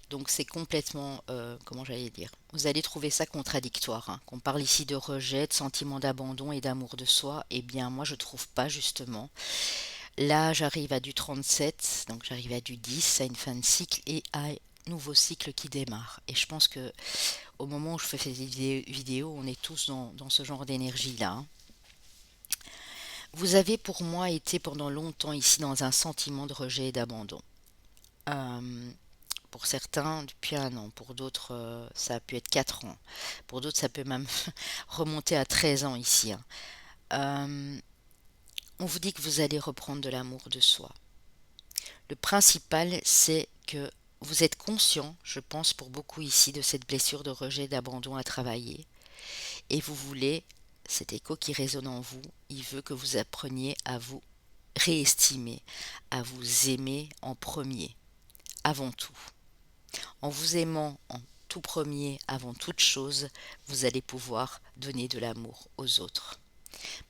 Donc, c'est complètement, comment j'allais dire, vous allez trouver ça contradictoire, hein. Qu'on parle ici de rejet, de sentiment d'abandon et d'amour de soi, eh bien, moi, je trouve pas, justement. Là, j'arrive à du 37, donc j'arrive à du 10, à une fin de cycle et à un nouveau cycle qui démarre. Et je pense que au moment où je fais ces vidéos, on est tous dans ce genre d'énergie-là, hein. Vous avez pour moi été pendant longtemps ici dans un sentiment de rejet et d'abandon. Pour certains, depuis 1 an. Pour d'autres, ça a pu être 4 ans. Pour d'autres, ça peut même remonter à 13 ans ici, hein. On vous dit que vous allez reprendre de l'amour de soi. Le principal, c'est que vous êtes conscient, je pense pour beaucoup ici, de cette blessure de rejet, d'abandon à travailler. Et vous voulez, cet écho qui résonne en vous, il veut que vous appreniez à vous réestimer, à vous aimer en premier, avant tout. En vous aimant en tout premier, avant toute chose, vous allez pouvoir donner de l'amour aux autres.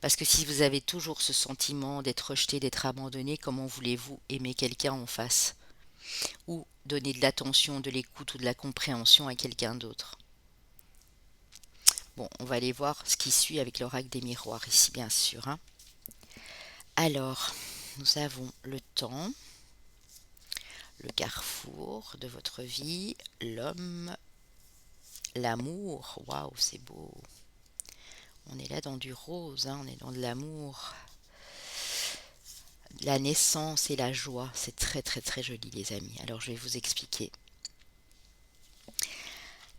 Parce que si vous avez toujours ce sentiment d'être rejeté, d'être abandonné, comment voulez-vous aimer quelqu'un en face? Ou donner de l'attention, de l'écoute ou de la compréhension à quelqu'un d'autre? Bon, on va aller voir ce qui suit avec l'oracle des miroirs ici, bien sûr, hein. Alors, nous avons le temps, le carrefour de votre vie, l'homme, l'amour. Waouh, c'est beau. On est là dans du rose, hein, on est dans de l'amour. La naissance et la joie, c'est très très très joli les amis. Alors je vais vous expliquer.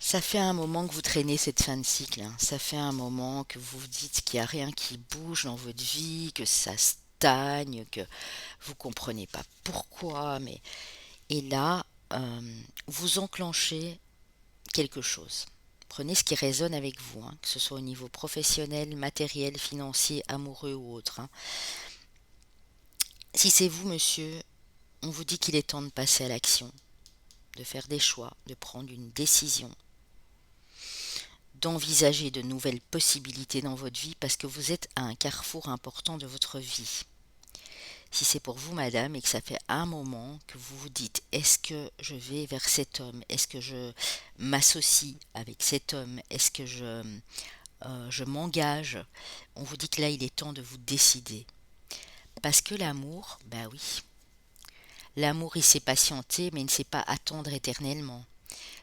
Ça fait un moment que vous traînez cette fin de cycle, hein. Ça fait un moment que vous vous dites qu'il n'y a rien qui bouge dans votre vie, que ça stagne, que vous comprenez pas pourquoi. Et là, vous enclenchez quelque chose. Prenez ce qui résonne avec vous, hein, que ce soit au niveau professionnel, matériel, financier, amoureux ou autre, hein. Si c'est vous, monsieur, on vous dit qu'il est temps de passer à l'action, de faire des choix, de prendre une décision, d'envisager de nouvelles possibilités dans votre vie parce que vous êtes à un carrefour important de votre vie. Si c'est pour vous, madame, et que ça fait un moment que vous vous dites, est-ce que je vais vers cet homme? Est-ce que je m'associe avec cet homme? Est-ce que je m'engage? On vous dit que là, il est temps de vous décider. Parce que l'amour, bah oui, l'amour, il sait patienter, mais il ne sait pas attendre éternellement.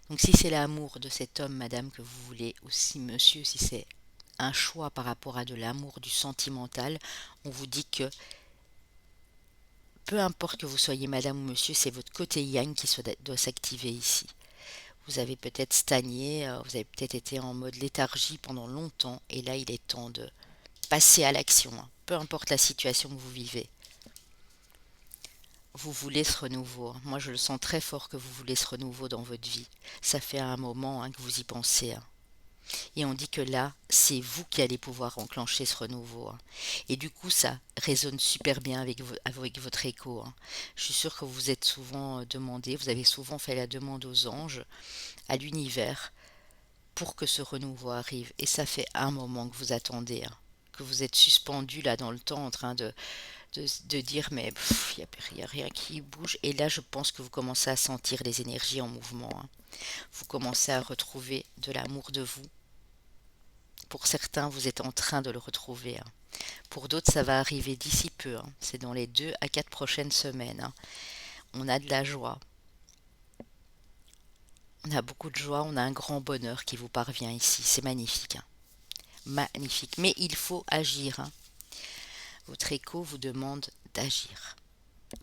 Donc si c'est l'amour de cet homme, madame, que vous voulez, ou si monsieur, si c'est un choix par rapport à de l'amour, du sentimental, on vous dit que peu importe que vous soyez madame ou monsieur, c'est votre côté yang qui doit s'activer ici. Vous avez peut-être stagné, vous avez peut-être été en mode léthargie pendant longtemps, et là il est temps de passer à l'action, hein, peu importe la situation que vous vivez. Vous voulez ce renouveau, hein. Moi je le sens très fort que vous voulez ce renouveau dans votre vie. Ça fait un moment, hein, que vous y pensez, hein. Et on dit que là, c'est vous qui allez pouvoir enclencher ce renouveau, hein. Et du coup, ça résonne super bien avec votre écho, hein. Je suis sûre que vous vous êtes souvent demandé, vous avez souvent fait la demande aux anges, à l'univers, pour que ce renouveau arrive. Et ça fait un moment que vous attendez, hein, que vous êtes suspendu là dans le temps en train de dire mais il n'y a rien qui bouge. Et là, je pense que vous commencez à sentir les énergies en mouvement, hein. Vous commencez à retrouver de l'amour de vous. Pour certains, vous êtes en train de le retrouver, hein. Pour d'autres, ça va arriver d'ici peu, hein. C'est dans les 2 à 4 prochaines semaines, hein. On a de la joie. On a beaucoup de joie, on a un grand bonheur qui vous parvient ici. C'est magnifique, hein. Magnifique. Mais il faut agir, hein. Votre écho vous demande d'agir.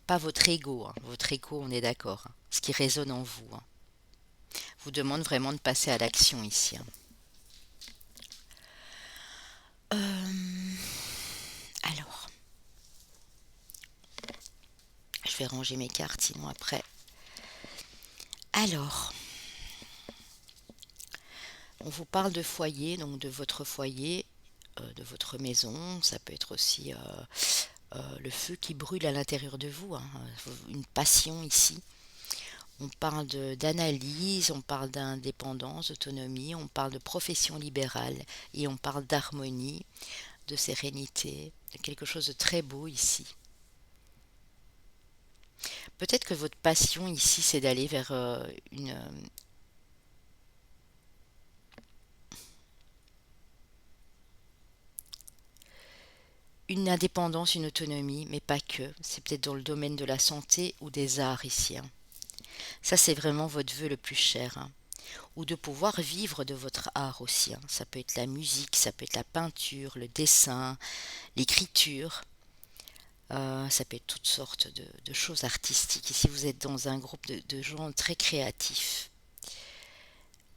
Pas votre ego, hein. Votre écho, on est d'accord, hein. Ce qui résonne en vous, hein, vous demande vraiment de passer à l'action ici, hein. Alors, je vais ranger mes cartes, sinon après. Alors, on vous parle de foyer, donc de votre foyer, de votre maison. Ça peut être aussi le feu qui brûle à l'intérieur de vous, hein, une passion ici. On parle d'analyse, on parle d'indépendance, d'autonomie, on parle de profession libérale et on parle d'harmonie, de sérénité, de quelque chose de très beau ici. Peut-être que votre passion ici, c'est d'aller vers une indépendance, une autonomie, mais pas que. C'est peut-être dans le domaine de la santé ou des arts ici, hein. Ça, c'est vraiment votre vœu le plus cher, hein. Ou de pouvoir vivre de votre art aussi, hein. Ça peut être la musique, ça peut être la peinture, le dessin, l'écriture. Ça peut être toutes sortes de choses artistiques. Ici, vous êtes dans un groupe de gens très créatifs.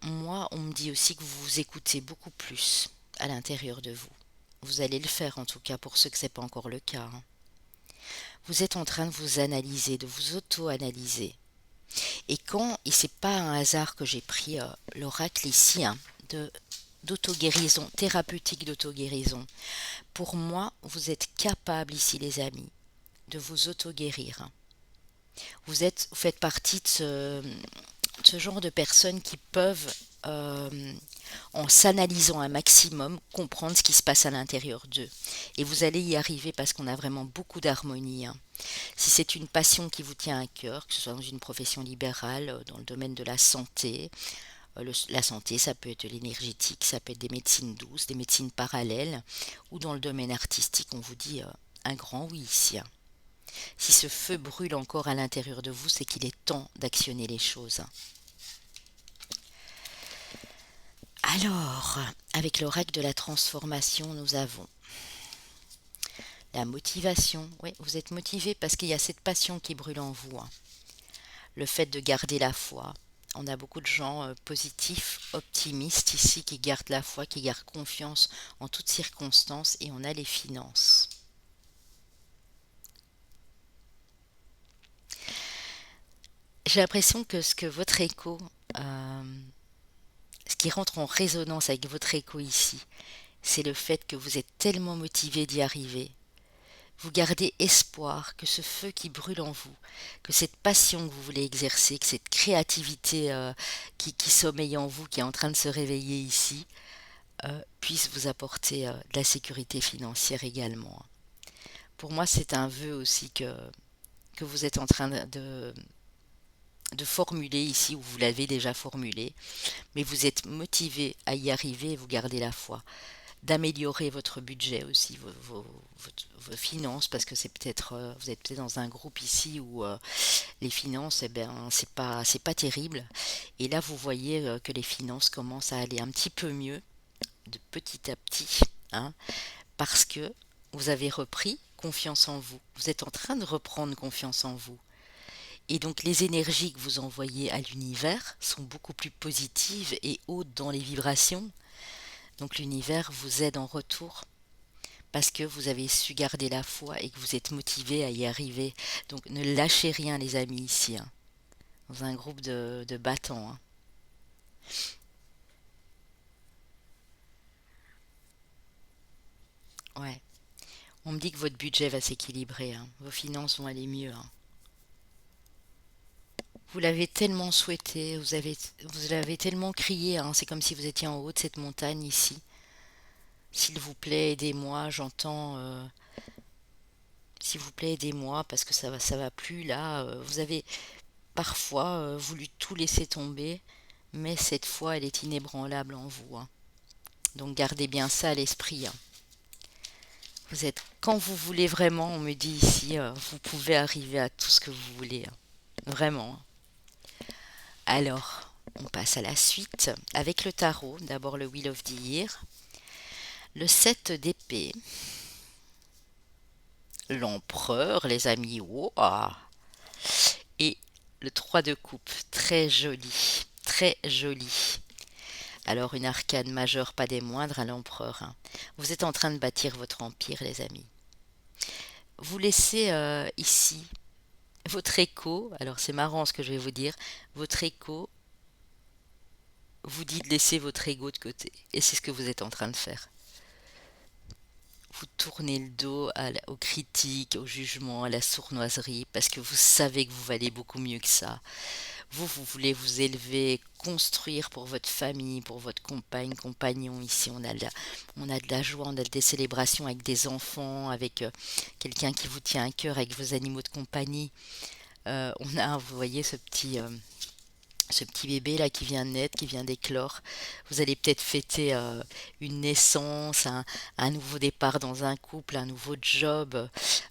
Moi, on me dit aussi que vous vous écoutez beaucoup plus à l'intérieur de vous. Vous allez le faire en tout cas pour ceux que ce n'est pas encore le cas, hein. Vous êtes en train de vous analyser, de vous auto-analyser. Et c'est pas un hasard que j'ai pris l'oracle ici, hein, d'auto-guérison, thérapeutique d'auto-guérison. Pour moi, vous êtes capable ici, les amis, de vous auto-guérir. Vous faites partie de ce genre de personnes qui peuvent, en s'analysant un maximum, comprendre ce qui se passe à l'intérieur d'eux. Et vous allez y arriver parce qu'on a vraiment beaucoup d'harmonie, hein. Si c'est une passion qui vous tient à cœur, que ce soit dans une profession libérale, dans le domaine de la santé, la santé, ça peut être de l'énergétique, ça peut être des médecines douces, des médecines parallèles, ou dans le domaine artistique, on vous dit un grand oui ici, hein. Si ce feu brûle encore à l'intérieur de vous, c'est qu'il est temps d'actionner les choses. Alors, avec l'oracle de la transformation, nous avons la motivation. Oui, vous êtes motivé parce qu'il y a cette passion qui brûle en vous, hein. Le fait de garder la foi. On a beaucoup de gens positifs, optimistes ici, qui gardent la foi, qui gardent confiance en toutes circonstances, et on a les finances. J'ai l'impression que ce que votre écho, euh, ce qui rentre en résonance avec votre écho ici, c'est le fait que vous êtes tellement motivé d'y arriver. Vous gardez espoir que ce feu qui brûle en vous, que cette passion que vous voulez exercer, que cette créativité qui sommeille en vous, qui est en train de se réveiller ici, puisse vous apporter de la sécurité financière également. Pour moi, c'est un vœu aussi que vous êtes en train de formuler ici, ou vous l'avez déjà formulé, mais vous êtes motivé à y arriver et vous gardez la foi. D'améliorer votre budget aussi, vos finances, parce que c'est peut-être, vous êtes peut-être dans un groupe ici où les finances, eh ben, c'est pas terrible. Et là, vous voyez que les finances commencent à aller un petit peu mieux, de petit à petit, hein, parce que vous avez repris confiance en vous. Vous êtes en train de reprendre confiance en vous. Et donc les énergies que vous envoyez à l'univers sont beaucoup plus positives et hautes dans les vibrations. Donc l'univers vous aide en retour parce que vous avez su garder la foi et que vous êtes motivé à y arriver. Donc ne lâchez rien les amis ici, hein, dans un groupe de battants, hein. Ouais. On me dit que votre budget va s'équilibrer, hein. Vos finances vont aller mieux, hein. Vous l'avez tellement souhaité, vous l'avez tellement crié, hein. C'est comme si vous étiez en haut de cette montagne ici. S'il vous plaît, aidez-moi, j'entends. S'il vous plaît, aidez-moi parce que ça va plus là. Vous avez parfois voulu tout laisser tomber, mais cette foi, elle est inébranlable en vous, hein. Donc gardez bien ça à l'esprit, hein. Vous êtes, quand vous voulez vraiment, on me dit ici, vous pouvez arriver à tout ce que vous voulez, hein. Vraiment, hein. Alors, on passe à la suite avec le tarot. D'abord le Wheel of the Year, le 7 d'épée, l'empereur, les amis, oh, ah, et le 3 de coupe, très joli, très joli. Alors une arcane majeure, pas des moindres, à l'empereur, hein. Vous êtes en train de bâtir votre empire, les amis. Vous laissez ici votre écho, alors c'est marrant ce que je vais vous dire, votre écho vous dit de laisser votre ego de côté. Et c'est ce que vous êtes en train de faire. Vous tournez le dos aux critiques, au jugement, à la sournoiserie, parce que vous savez que vous valez beaucoup mieux que ça. Vous voulez vous élever, construire pour votre famille, pour votre compagne, compagnon. Ici, on a de la joie, on a des célébrations avec des enfants, avec quelqu'un qui vous tient à cœur, avec vos animaux de compagnie. On a, vous voyez, ce petit bébé là qui vient de naître, qui vient d'éclore. Vous allez peut-être fêter une naissance, un nouveau départ dans un couple, un nouveau job.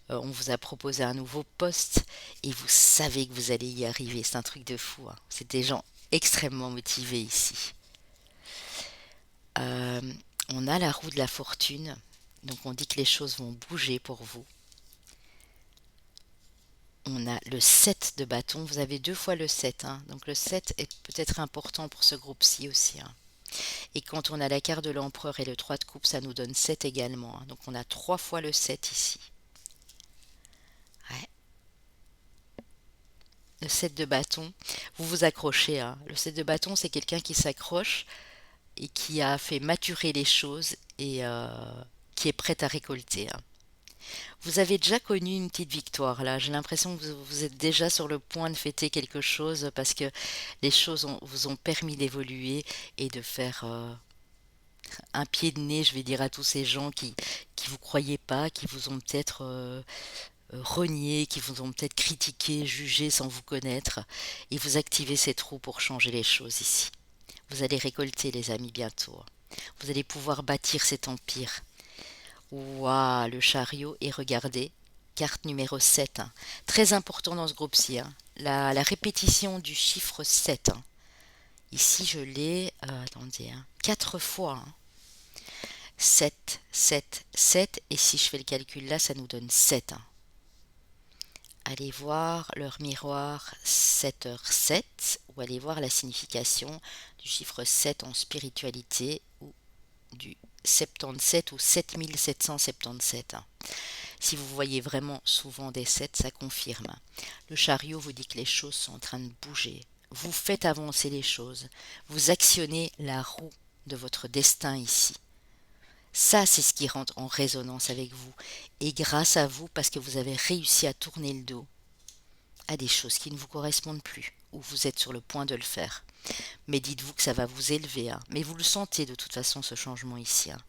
On vous a proposé un nouveau poste et vous savez que vous allez y arriver. C'est un truc de fou, hein. C'est des gens extrêmement motivés ici. Euh, on a la roue de la fortune, donc on dit que les choses vont bouger pour vous. On a le 7 de bâton, vous avez deux fois le 7, hein. Donc le 7 est peut-être important pour ce groupe-ci aussi, hein. Et quand on a la carte de l'empereur et le 3 de coupe, ça nous donne 7 également, hein. Donc on a trois fois le 7 ici. Ouais. Le 7 de bâton, vous vous accrochez, hein. Le 7 de bâton, c'est quelqu'un qui s'accroche et qui a fait maturer les choses et qui est prêt à récolter, hein. Vous avez déjà connu une petite victoire là. J'ai l'impression que vous êtes déjà sur le point de fêter quelque chose parce que les choses vous ont permis d'évoluer et de faire un pied de nez, je vais dire, à tous ces gens qui vous croyaient pas, qui vous ont peut-être renié, qui vous ont peut-être critiqué, jugé sans vous connaître. Et vous activez cette roue pour changer les choses ici. Vous allez récolter, les amis, bientôt. Vous allez pouvoir bâtir cet empire. Waouh, le chariot, et regardez, carte numéro 7, hein. Très important dans ce groupe-ci, hein. La répétition du chiffre 7, hein. Ici, je l'ai, attendez, hein, 4 fois, hein. 7, 7, 7, et si je fais le calcul là, ça nous donne 7, hein. Allez voir leur miroir 7h7, ou allez voir la signification du chiffre 7 en spiritualité, ou du 77 ou 7777, hein. Si vous voyez vraiment souvent des 7, ça confirme. Le chariot vous dit que les choses sont en train de bouger. Vous faites avancer les choses. Vous actionnez la roue de votre destin ici. Ça, c'est ce qui rentre en résonance avec vous. Et grâce à vous, parce que vous avez réussi à tourner le dos à des choses qui ne vous correspondent plus, ou vous êtes sur le point de le faire. Mais dites-vous que ça va vous élever, hein. Mais vous le sentez de toute façon, ce changement ici, hein.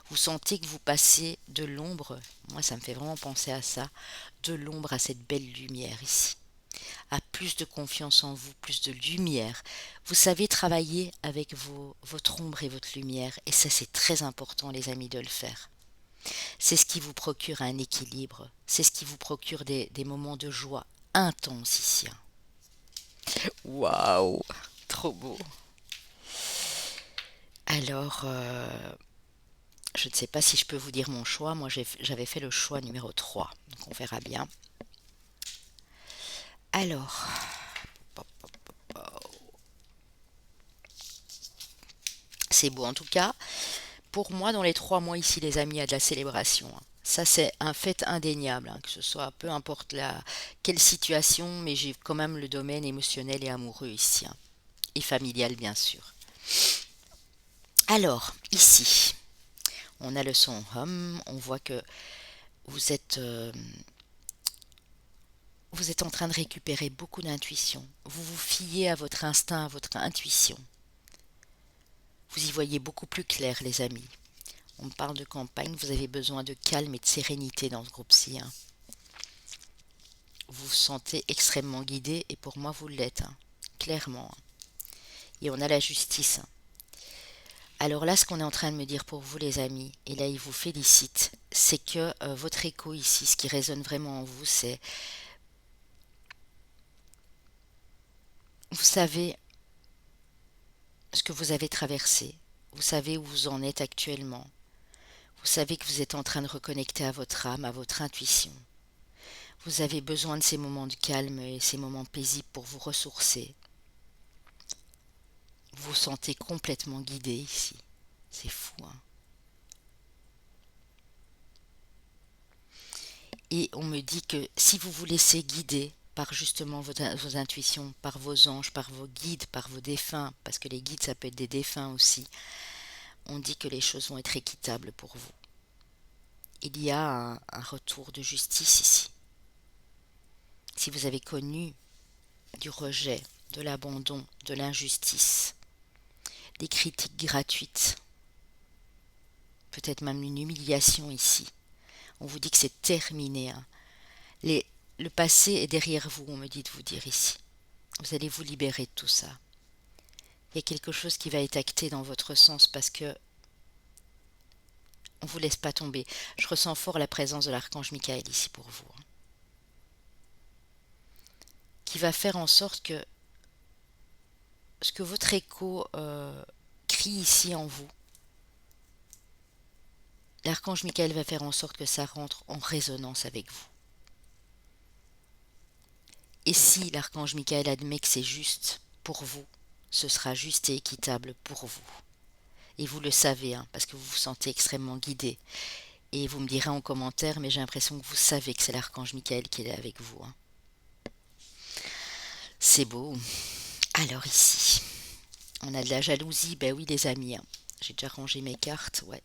Vous sentez que vous passez de l'ombre, moi ça me fait vraiment penser à ça, de l'ombre à cette belle lumière ici, à plus de confiance en vous, plus de lumière. Vous savez travailler avec votre ombre et votre lumière, et ça c'est très important, les amis, de le faire. C'est ce qui vous procure un équilibre, c'est ce qui vous procure des moments de joie intenses ici, hein. Waouh, trop beau. Alors, je ne sais pas si je peux vous dire mon choix. Moi, j'avais fait le choix numéro 3. Donc, on verra bien. Alors, c'est beau en tout cas. Pour moi, dans les 3 mois ici, les amis, il y a de la célébration, hein. Ça, c'est un fait indéniable, hein, que ce soit peu importe quelle situation, mais j'ai quand même le domaine émotionnel et amoureux ici, hein, et familial, bien sûr. Alors, ici, on a le son hum. On voit que vous êtes, euh, vous êtes en train de récupérer beaucoup d'intuition. Vous vous fiez à votre instinct, à votre intuition. Vous y voyez beaucoup plus clair, les amis. On parle de campagne, vous avez besoin de calme et de sérénité dans ce groupe-ci, hein. Vous vous sentez extrêmement guidé, et pour moi, vous l'êtes, hein, clairement, hein. Et on a la justice, hein. Alors là, ce qu'on est en train de me dire pour vous, les amis, et là, il vous félicite, c'est que votre écho ici, ce qui résonne vraiment en vous, c'est, vous savez ce que vous avez traversé, vous savez où vous en êtes actuellement, vous savez que vous êtes en train de reconnecter à votre âme, à votre intuition. Vous avez besoin de ces moments de calme et ces moments paisibles pour vous ressourcer. Vous vous sentez complètement guidé ici. C'est fou, hein. Et on me dit que si vous vous laissez guider par justement vos intuitions, par vos anges, par vos guides, par vos défunts, parce que les guides ça peut être des défunts aussi, on dit que les choses vont être équitables pour vous. Il y a un retour de justice ici. Si vous avez connu du rejet, de l'abandon, de l'injustice, des critiques gratuites, peut-être même une humiliation ici, on vous dit que c'est terminé, hein. Les, le passé est derrière vous, on me dit de vous dire ici. Vous allez vous libérer de tout ça. Il y a quelque chose qui va être acté dans votre sens parce que on vous laisse pas tomber. Je ressens fort la présence de l'archange Michael ici pour vous, hein, qui va faire en sorte que ce que votre écho crie ici en vous, l'archange Michael va faire en sorte que ça rentre en résonance avec vous. Et si l'archange Michael admet que c'est juste pour vous, ce sera juste et équitable pour vous. Et vous le savez, hein, parce que vous vous sentez extrêmement guidé. Et vous me direz en commentaire, mais j'ai l'impression que vous savez que c'est l'archange Michael qui est avec vous, hein. C'est beau. Alors ici, on a de la jalousie. Ben oui, les amis, hein. J'ai déjà rangé mes cartes, ouais.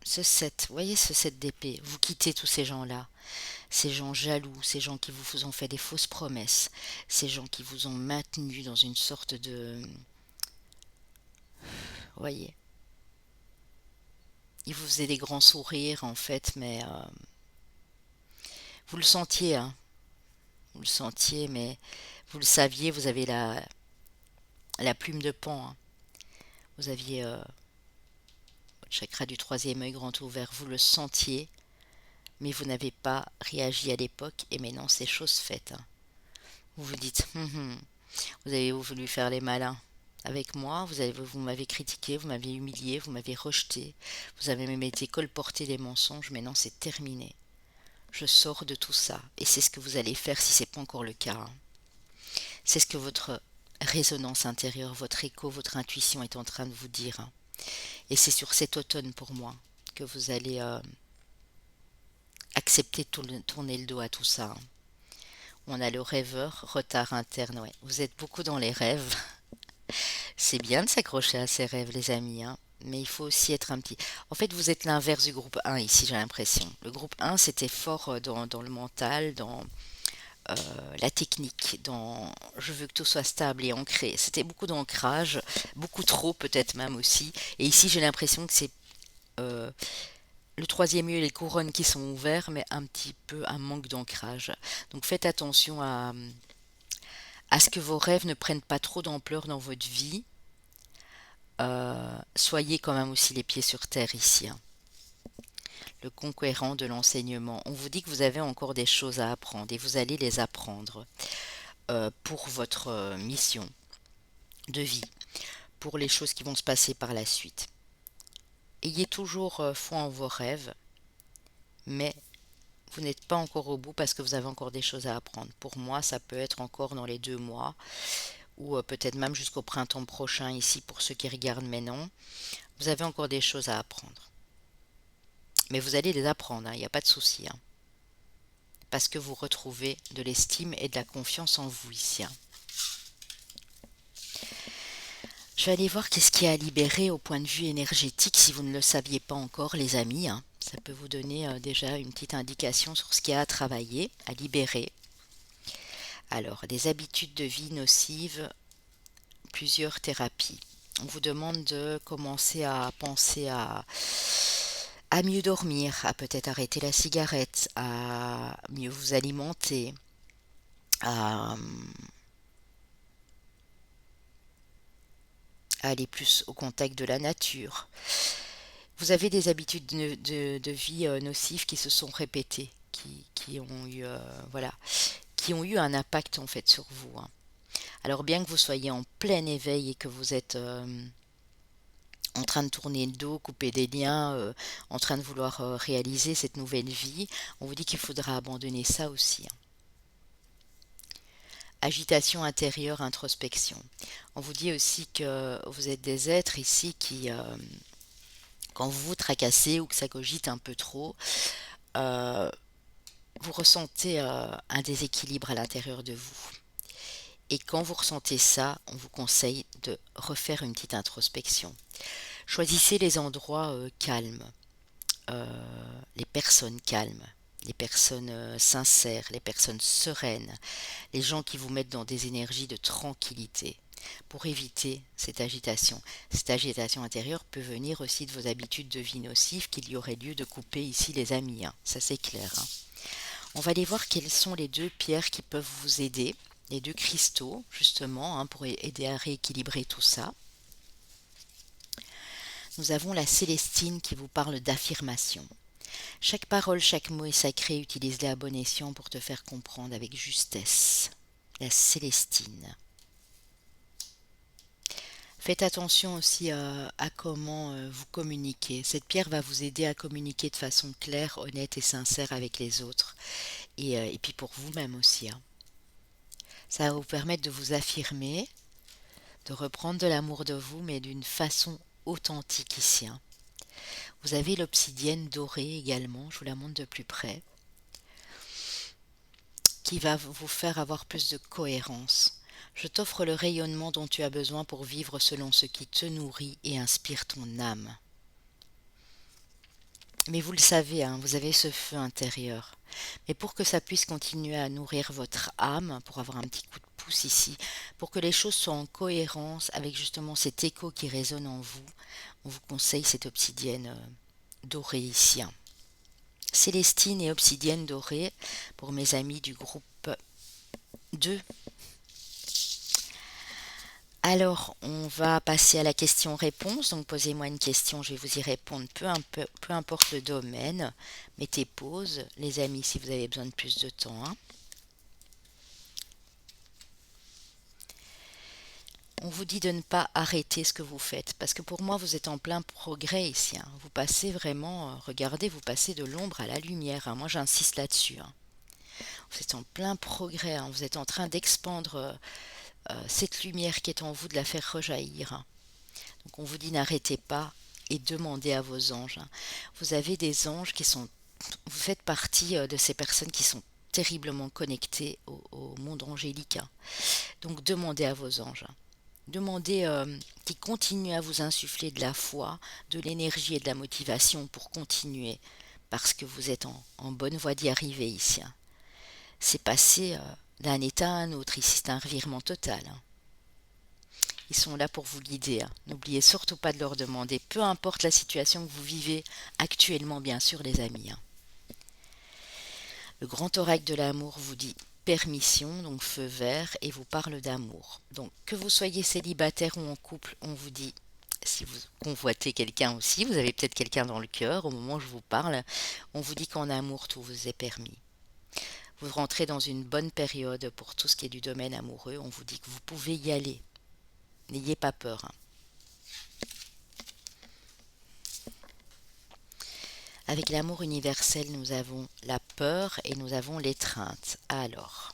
ce 7, vous voyez ce 7 d'épée, vous quittez tous ces gens-là, ces gens jaloux, ces gens qui vous ont fait des fausses promesses, ces gens qui vous ont maintenu dans une sorte de... Vous voyez, ils vous faisaient des grands sourires en fait, mais vous le sentiez, hein, vous le sentiez, mais vous le saviez, vous avez la plume de Pan, hein. Vous aviez votre chakra du troisième œil grand ouvert, vous le sentiez, mais vous n'avez pas réagi à l'époque, et maintenant c'est chose faite, hein. Vous vous dites, vous avez voulu faire les malins avec moi, vous m'avez critiqué, vous m'avez humilié, vous m'avez rejeté, vous avez même été colporté des mensonges, maintenant c'est terminé. Je sors de tout ça, et c'est ce que vous allez faire si c'est pas encore le cas, hein. C'est ce que votre résonance intérieure, votre écho, votre intuition est en train de vous dire, hein. Et c'est sur cet automne pour moi que vous allez accepter de tourner le dos à tout ça, hein. On a le rêveur, retard interne, ouais. Vous êtes beaucoup dans les rêves. C'est bien de s'accrocher à ses rêves, les amis, hein. Mais il faut aussi être un petit... En fait, vous êtes l'inverse du groupe 1 ici, j'ai l'impression. Le groupe 1, c'était fort dans le mental, dans la technique, dans je veux que tout soit stable et ancré. C'était beaucoup d'ancrage, beaucoup trop peut-être même aussi. Et ici, j'ai l'impression que c'est euh, le troisième œil et les couronnes qui sont ouverts, mais un petit peu un manque d'ancrage. Donc faites attention à ce que vos rêves ne prennent pas trop d'ampleur dans votre vie. Soyez quand même aussi les pieds sur terre ici, hein. Le conquérant de l'enseignement. On vous dit que vous avez encore des choses à apprendre et vous allez les apprendre pour votre mission de vie, pour les choses qui vont se passer par la suite. Ayez toujours foi en vos rêves, mais vous n'êtes pas encore au bout parce que vous avez encore des choses à apprendre. Pour moi, ça peut être encore dans les 2 mois ou peut-être même jusqu'au printemps prochain ici pour ceux qui regardent maintenant. Vous avez encore des choses à apprendre. Mais vous allez les apprendre, hein, il n'y a pas de souci, hein, parce que vous retrouvez de l'estime et de la confiance en vous ici, hein. Je vais aller voir qu'est-ce qu'il y a à libérer au point de vue énergétique si vous ne le saviez pas encore, les amis, hein. Ça peut vous donner déjà une petite indication sur ce qu'il y a à travailler, à libérer. Alors, des habitudes de vie nocives, plusieurs thérapies. On vous demande de commencer à penser à mieux dormir, à peut-être arrêter la cigarette, à mieux vous alimenter, à aller plus au contact de la nature. Vous avez des habitudes de vie nocives qui se sont répétées, qui ont eu, voilà, qui ont eu un impact en fait sur vous, hein. Alors bien que vous soyez en plein éveil et que vous êtes en train de tourner le dos, couper des liens, en train de vouloir réaliser cette nouvelle vie, on vous dit qu'il faudra abandonner ça aussi, hein. Agitation intérieure, introspection. On vous dit aussi que vous êtes des êtres ici qui, quand vous vous tracassez ou que ça cogite un peu trop, euh, vous ressentez un déséquilibre à l'intérieur de vous. Et quand vous ressentez ça, on vous conseille de refaire une petite introspection. Choisissez les endroits calmes, les personnes calmes, les personnes sincères, les personnes sereines, les gens qui vous mettent dans des énergies de tranquillité pour éviter cette agitation. Cette agitation intérieure peut venir aussi de vos habitudes de vie nocives qu'il y aurait lieu de couper ici les amis, hein. Ça c'est clair, hein. On va aller voir quelles sont les 2 pierres qui peuvent vous aider, les 2 cristaux justement, hein, pour aider à rééquilibrer tout ça. Nous avons la Célestine qui vous parle d'affirmation. Chaque parole, chaque mot est sacré, utilise-les à bon escient pour te faire comprendre avec justesse. La Célestine. Faites attention aussi à comment vous communiquez. Cette pierre va vous aider à communiquer de façon claire, honnête et sincère avec les autres. Et puis pour vous-même aussi, hein. Ça va vous permettre de vous affirmer, de reprendre de l'amour de vous, mais d'une façon authentique ici, hein. Vous avez l'obsidienne dorée également, je vous la montre de plus près, qui va vous faire avoir plus de cohérence. Je t'offre le rayonnement dont tu as besoin pour vivre selon ce qui te nourrit et inspire ton âme. Mais vous le savez, hein, vous avez ce feu intérieur. Mais pour que ça puisse continuer à nourrir votre âme, pour avoir un petit coup de pouce ici, pour que les choses soient en cohérence avec justement cet écho qui résonne en vous, on vous conseille cette obsidienne dorée ici, hein. Célestine et obsidienne dorée pour mes amis du groupe 2. Alors, on va passer à la question-réponse. Donc, posez-moi une question, je vais vous y répondre. Peu importe le domaine, mettez pause, les amis, si vous avez besoin de plus de temps, hein. On vous dit de ne pas arrêter ce que vous faites, parce que pour moi, vous êtes en plein progrès ici, hein. Vous passez vraiment, regardez, vous passez de l'ombre à la lumière, hein. Moi, j'insiste là-dessus, hein. Vous êtes en plein progrès, hein. Vous êtes en train d'expandre cette lumière qui est en vous, de la faire rejaillir, hein. Donc on vous dit n'arrêtez pas et demandez à vos anges, hein. Vous avez des anges qui sont... Vous faites partie de ces personnes qui sont terriblement connectées au monde angélique, hein. Donc demandez à vos anges, hein. Demandez qu'ils continuent à vous insuffler de la foi, de l'énergie et de la motivation pour continuer, parce que vous êtes en bonne voie d'y arriver ici, hein. C'est passé d'un état à un autre, ici c'est un revirement total, hein. Ils sont là pour vous guider, hein. N'oubliez surtout pas de leur demander, peu importe la situation que vous vivez actuellement, bien sûr, les amis, hein. Le grand oracle de l'amour vous dit permission, donc feu vert, et vous parle d'amour. Donc, que vous soyez célibataire ou en couple, on vous dit, si vous convoitez quelqu'un aussi, vous avez peut-être quelqu'un dans le cœur au moment où je vous parle, on vous dit qu'en amour, tout vous est permis. Vous rentrez dans une bonne période pour tout ce qui est du domaine amoureux, on vous dit que vous pouvez y aller. N'ayez pas peur, hein. Avec l'amour universel, nous avons la peur et nous avons l'étreinte. Alors,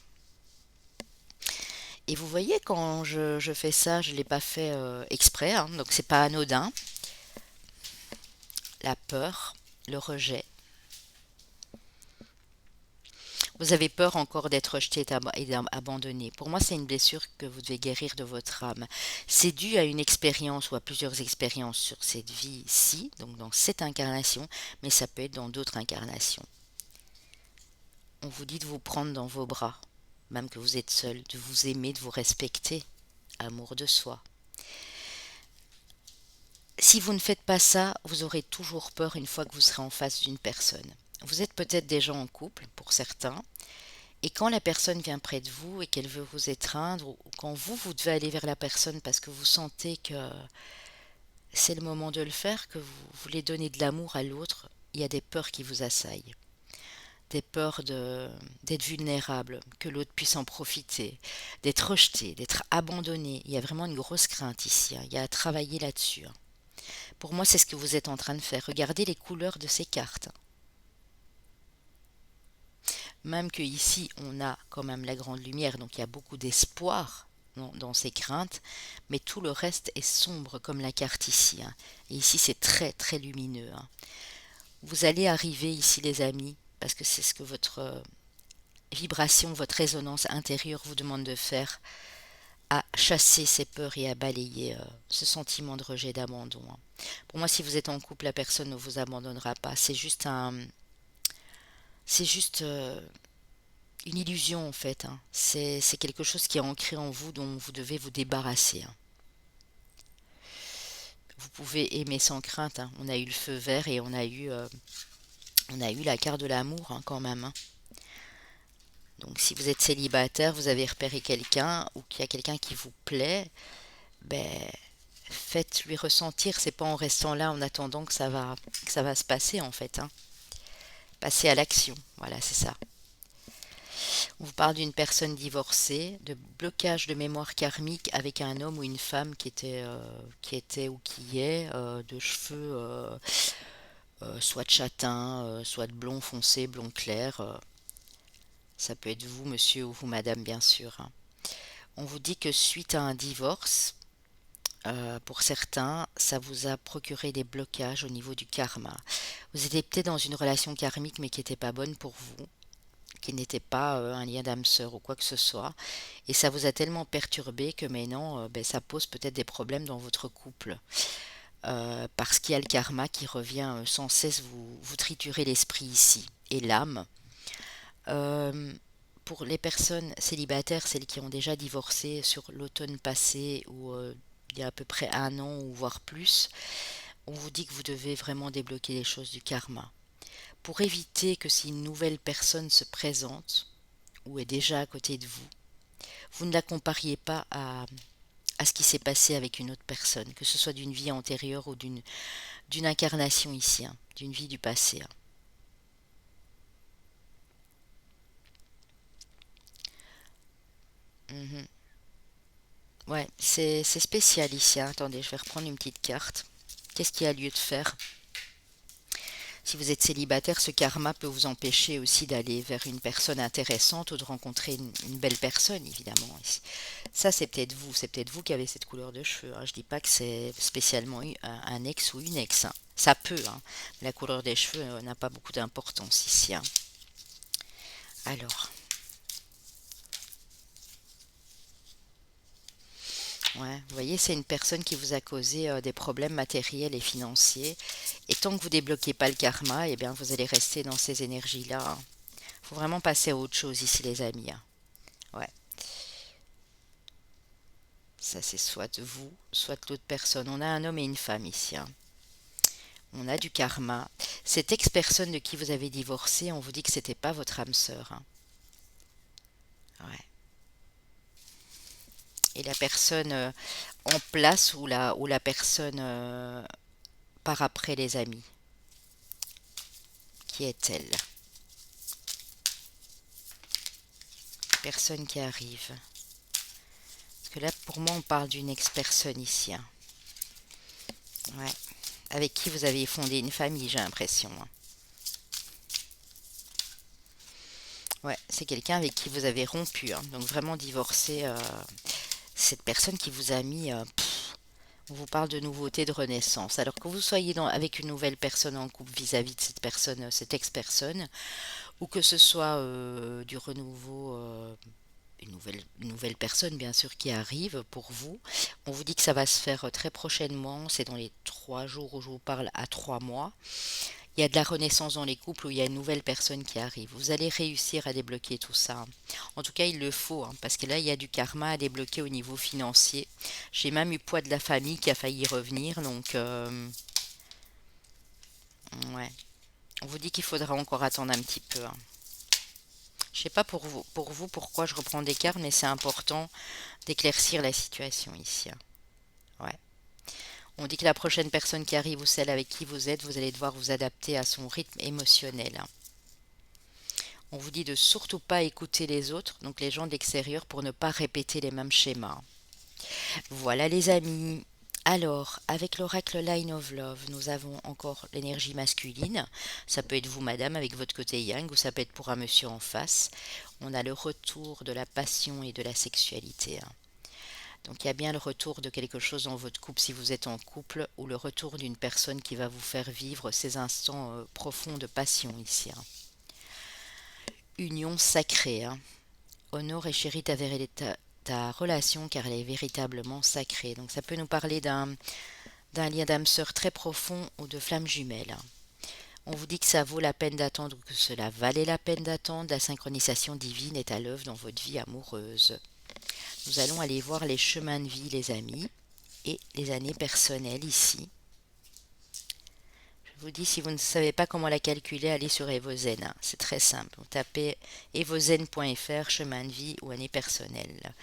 et vous voyez, quand je fais ça, je ne l'ai pas fait exprès, hein, donc c'est pas anodin. La peur, le rejet. Vous avez peur encore d'être rejeté et abandonné. Pour moi, c'est une blessure que vous devez guérir de votre âme. C'est dû à une expérience ou à plusieurs expériences sur cette vie-ci, donc dans cette incarnation, mais ça peut être dans d'autres incarnations. On vous dit de vous prendre dans vos bras, même que vous êtes seul, de vous aimer, de vous respecter. Amour de soi. Si vous ne faites pas ça, vous aurez toujours peur une fois que vous serez en face d'une personne. Vous êtes peut-être déjà en couple, pour certains, et quand la personne vient près de vous et qu'elle veut vous étreindre, ou quand vous devez aller vers la personne parce que vous sentez que c'est le moment de le faire, que vous voulez donner de l'amour à l'autre, il y a des peurs qui vous assaillent. Des peurs d'être vulnérable, que l'autre puisse en profiter, d'être rejeté, d'être abandonné. Il y a vraiment une grosse crainte ici, hein. Il y a à travailler là-dessus, hein. Pour moi, c'est ce que vous êtes en train de faire. Regardez les couleurs de ces cartes. Même que ici, on a quand même la grande lumière, donc il y a beaucoup d'espoir dans ces craintes, mais tout le reste est sombre comme la carte ici, hein. Et ici, c'est très très lumineux, hein. Vous allez arriver ici, les amis, parce que c'est ce que votre vibration, votre résonance intérieure vous demande de faire, à chasser ces peurs et à balayer ce sentiment de rejet, d'abandon, hein. Pour moi, si vous êtes en couple, la personne ne vous abandonnera pas. C'est juste une illusion en fait, hein. C'est quelque chose qui est ancré en vous dont vous devez vous débarrasser, hein. Vous pouvez aimer sans crainte, hein. On a eu le feu vert et on a eu la carte de l'amour, hein, quand même, hein. Donc si vous êtes célibataire, vous avez repéré quelqu'un ou qu'il y a quelqu'un qui vous plaît, ben faites-lui ressentir. C'est pas en restant là en attendant que ça va se passer en fait, hein. Passez à l'action. Voilà, c'est ça. On vous parle d'une personne divorcée, de blocage de mémoire karmique avec un homme ou une femme qui était ou qui est de cheveux soit de châtain, soit de blond foncé, blond clair. Ça peut être vous, monsieur, ou vous, madame, bien sûr, hein. On vous dit que suite à un divorce, pour certains, ça vous a procuré des blocages au niveau du karma. Vous étiez peut-être dans une relation karmique mais qui n'était pas bonne pour vous, qui n'était pas un lien d'âme sœur ou quoi que ce soit, et ça vous a tellement perturbé que maintenant, ben, ça pose peut-être des problèmes dans votre couple. parce qu'il y a le karma qui revient sans cesse vous triturer l'esprit ici et l'âme. Euh, pour les personnes célibataires, celles qui ont déjà divorcé sur l'automne passé ou il y a à peu près un an ou voire plus, on vous dit que vous devez vraiment débloquer les choses du karma. Pour éviter que si une nouvelle personne se présente ou est déjà à côté de vous, vous ne la compariez pas à ce qui s'est passé avec une autre personne, que ce soit d'une vie antérieure ou d'une incarnation ici, hein, d'une vie du passé. Hein. Mhm. Ouais, c'est spécial ici. Hein. Attendez, je vais reprendre une petite carte. Qu'est-ce qu'il y a lieu de faire? Si vous êtes célibataire, ce karma peut vous empêcher aussi d'aller vers une personne intéressante ou de rencontrer une belle personne, évidemment. Ça, c'est peut-être vous qui avez cette couleur de cheveux. Hein. Je dis pas que c'est spécialement un ex ou une ex. Hein. Ça peut, hein. La couleur des cheveux n'a pas beaucoup d'importance ici. Hein. Alors, ouais, vous voyez, c'est une personne qui vous a causé des problèmes matériels et financiers. Et tant que vous débloquez pas le karma, eh bien, vous allez rester dans ces énergies-là. Hein. Faut vraiment passer à autre chose ici, les amis. Hein. Ouais, ça c'est soit vous, soit l'autre personne. On a un homme et une femme ici. Hein. On a du karma. Cette ex-personne de qui vous avez divorcé, on vous dit que c'était pas votre âme sœur. Hein. Ouais. Et la personne en place ou la personne part après les amis, qui est-elle? Personne qui arrive. Parce que là, pour moi, on parle d'une ex-personne ici. Hein. Ouais. Avec qui vous avez fondé une famille, j'ai l'impression. Hein. Ouais, c'est quelqu'un avec qui vous avez rompu. Hein. Donc vraiment divorcé. Cette personne qui vous a mis... on vous parle de nouveauté, de renaissance. Alors que vous soyez avec une nouvelle personne en couple vis-à-vis de cette personne, cette ex-personne, ou que ce soit du renouveau, une nouvelle personne bien sûr qui arrive pour vous, on vous dit que ça va se faire très prochainement, c'est dans les 3 jours où je vous parle à 3 mois. Il y a de la renaissance dans les couples où il y a une nouvelle personne qui arrive. Vous allez réussir à débloquer tout ça. En tout cas, il le faut, hein, parce que là, il y a du karma à débloquer au niveau financier. J'ai même eu poids de la famille qui a failli revenir, donc ouais. On vous dit qu'il faudra encore attendre un petit peu. Hein. Je sais pas pour vous pourquoi je reprends des cartes, mais c'est important d'éclaircir la situation ici. Hein. Ouais. On dit que la prochaine personne qui arrive ou celle avec qui vous êtes, vous allez devoir vous adapter à son rythme émotionnel. Hein. On vous dit de surtout pas écouter les autres, donc les gens de l'extérieur, pour ne pas répéter les mêmes schémas. Voilà les amis. Alors, avec l'oracle Line of Love, nous avons encore l'énergie masculine. Ça peut être vous, madame, avec votre côté yang, ou ça peut être pour un monsieur en face. On a le retour de la passion et de la sexualité. Hein. Donc, il y a bien le retour de quelque chose dans votre couple si vous êtes en couple, ou le retour d'une personne qui va vous faire vivre ces instants profonds de passion ici. Hein. Union sacrée. Hein. Honore et chéris ta relation car elle est véritablement sacrée. Donc ça peut nous parler d'un lien d'âme sœur très profond ou de flammes jumelles. On vous dit que ça vaut la peine d'attendre ou que cela valait la peine d'attendre. La synchronisation divine est à l'œuvre dans votre vie amoureuse. Nous allons aller voir les chemins de vie, les amis, et les années personnelles ici. Je vous dis, si vous ne savez pas comment la calculer, allez sur Evozen. Hein. C'est très simple. Vous tapez evozen.fr, chemin de vie ou année personnelle,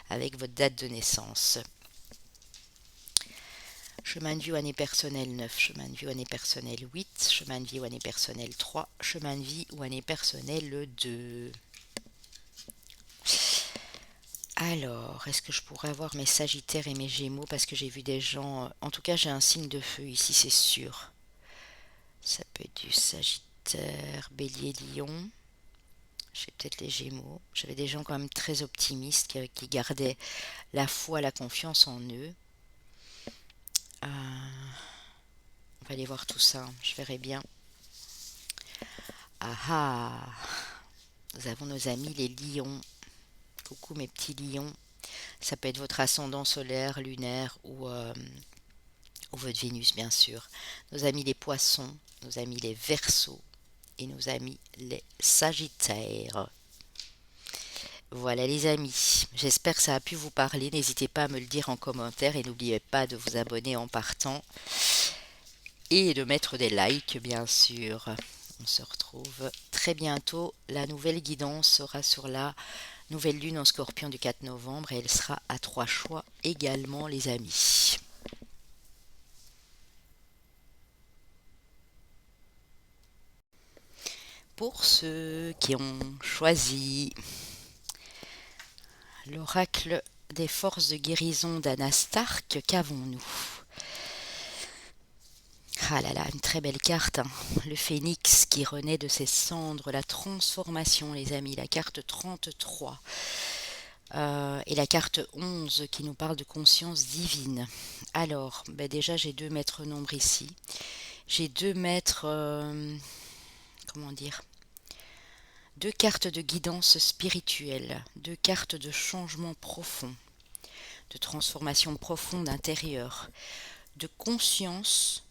avec votre date de naissance. Chemin de vie ou année personnelle 9, chemin de vie ou année personnelle 8, chemin de vie ou année personnelle 3, chemin de vie ou année personnelle 2. Alors, est-ce que je pourrais avoir mes Sagittaires et mes Gémeaux parce que j'ai vu des gens... En tout cas, j'ai un signe de feu ici, c'est sûr. Ça peut être du Sagittaire, Bélier, Lion. J'ai peut-être les Gémeaux. J'avais des gens quand même très optimistes qui gardaient la foi, la confiance en eux. On va aller voir tout ça. Je verrai bien. Ah ah! Nous avons nos amis les lions. Coucou mes petits lions. Ça peut être votre ascendant solaire, lunaire ou ou votre Vénus bien sûr, nos amis les poissons, nos amis les Verseaux et nos amis les Sagittaires. Voilà les amis, j'espère que ça a pu vous parler. N'hésitez pas à me le dire en commentaire et n'oubliez pas de vous abonner en partant et de mettre des likes bien sûr. On se retrouve très bientôt. La nouvelle guidance sera sur la nouvelle lune en Scorpion du 4 novembre et elle sera à 3 choix également les amis. Pour ceux qui ont choisi l'oracle des forces de guérison d'Anna Stark, qu'avons-nous? Ah là là, une très belle carte, hein. Le phénix qui renaît de ses cendres, la transformation les amis, la carte 33. Et la carte 11 qui nous parle de conscience divine. Alors, ben déjà j'ai deux maîtres nombres ici. J'ai deux maîtres, comment dire, deux cartes de guidance spirituelle, deux cartes de changement profond, de transformation profonde intérieure, de conscience,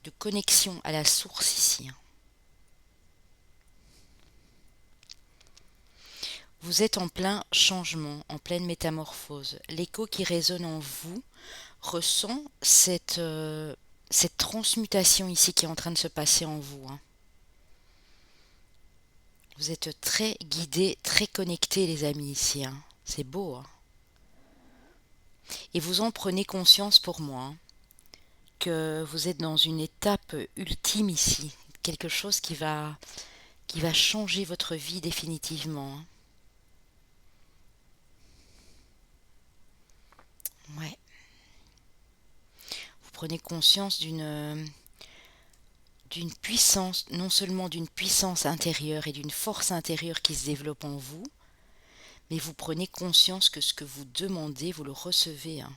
de connexion à la source ici. Vous êtes en plein changement, en pleine métamorphose. L'écho qui résonne en vous ressent cette transmutation ici qui est en train de se passer en vous, hein. Vous êtes très guidés, très connectés les amis ici, hein. C'est beau, hein. Et vous en prenez conscience pour moi, hein, que vous êtes dans une étape ultime ici, quelque chose qui va changer votre vie définitivement, hein. Ouais. Vous prenez conscience d'une puissance, non seulement d'une puissance intérieure et d'une force intérieure qui se développe en vous, mais vous prenez conscience que ce que vous demandez, vous le recevez, hein.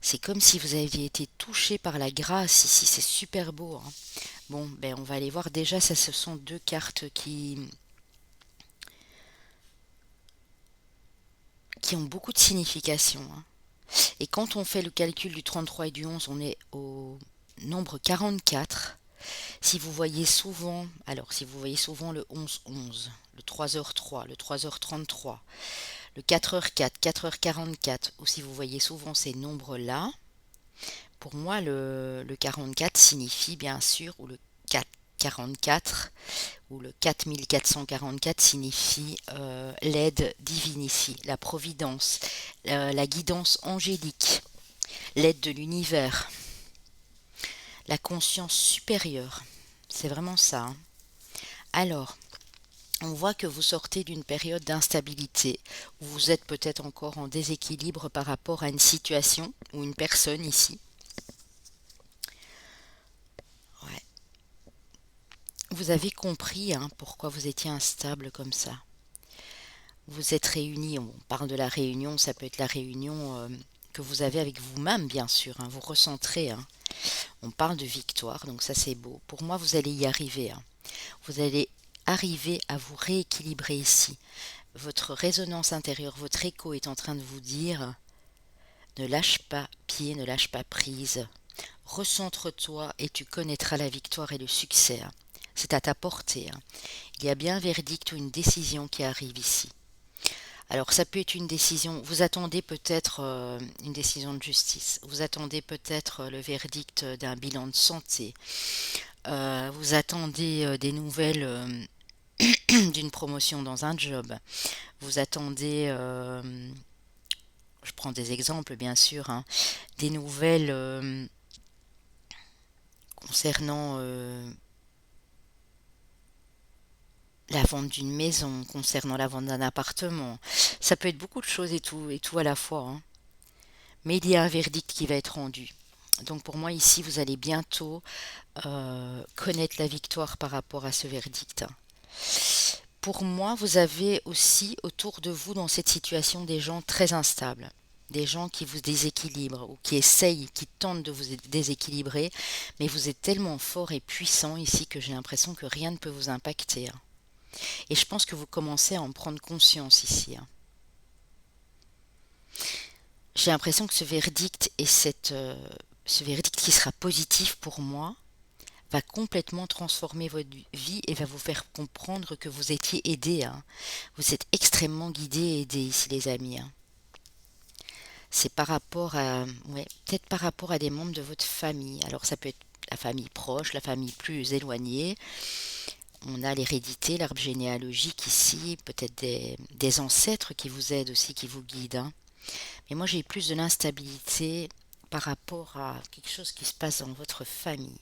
C'est comme si vous aviez été touché par la grâce ici, c'est super beau, hein. Bon, ben on va aller voir déjà, ça ce sont deux cartes qui ont beaucoup de signification, hein. Et quand on fait le calcul du 33 et du 11, on est au nombre 44. Si vous voyez souvent, alors si vous voyez souvent le 11-11, le 3h3, le 3h33, le 4h4, 4h44, ou si vous voyez souvent ces nombres-là, pour moi le 44 signifie bien sûr, ou le 444, ou le 4444 signifie l'aide divine ici, la providence, la guidance angélique, l'aide de l'univers, la conscience supérieure. C'est vraiment ça, hein. Alors, on voit que vous sortez d'une période d'instabilité, où vous êtes peut-être encore en déséquilibre par rapport à une situation ou une personne ici. Ouais. Vous avez compris, hein, pourquoi vous étiez instable comme ça. Vous êtes réunis, on parle de la réunion, ça peut être la réunion que vous avez avec vous-même, bien sûr, hein, vous recentrez, hein. On parle de victoire, donc ça c'est beau. Pour moi, vous allez y arriver, hein. Vous allez arriver à vous rééquilibrer ici. Votre résonance intérieure, votre écho est en train de vous dire ne lâche pas pied, ne lâche pas prise. Recentre-toi et tu connaîtras la victoire et le succès, hein. C'est à ta portée, hein. Il y a bien un verdict ou une décision qui arrive ici. Alors ça peut être une décision, vous attendez peut-être une décision de justice, vous attendez peut-être le verdict d'un bilan de santé, vous attendez des nouvelles d'une promotion dans un job, vous attendez, je prends des exemples bien sûr, hein, des nouvelles concernant la vente d'une maison, concernant la vente d'un appartement. Ça peut être beaucoup de choses et tout à la fois, hein. Mais il y a un verdict qui va être rendu. Donc pour moi ici, vous allez bientôt connaître la victoire par rapport à ce verdict. Pour moi, vous avez aussi autour de vous dans cette situation des gens très instables, des gens qui vous déséquilibrent ou qui essayent, qui tentent de vous déséquilibrer, mais vous êtes tellement fort et puissant ici que j'ai l'impression que rien ne peut vous impacter, hein. Et je pense que vous commencez à en prendre conscience ici, hein. j'ai l'impression que ce verdict qui sera positif pour moi va complètement transformer votre vie et va vous faire comprendre que vous étiez aidé, hein. Vous êtes extrêmement guidé et aidé ici, les amis, hein. C'est par rapport à, ouais, peut-être par rapport à des membres de votre famille. Alors ça peut être la famille proche, la famille plus éloignée. On a l'hérédité, l'arbre généalogique ici, peut-être des ancêtres qui vous aident aussi, qui vous guident, hein. Mais moi j'ai plus de l'instabilité par rapport à quelque chose qui se passe dans votre famille.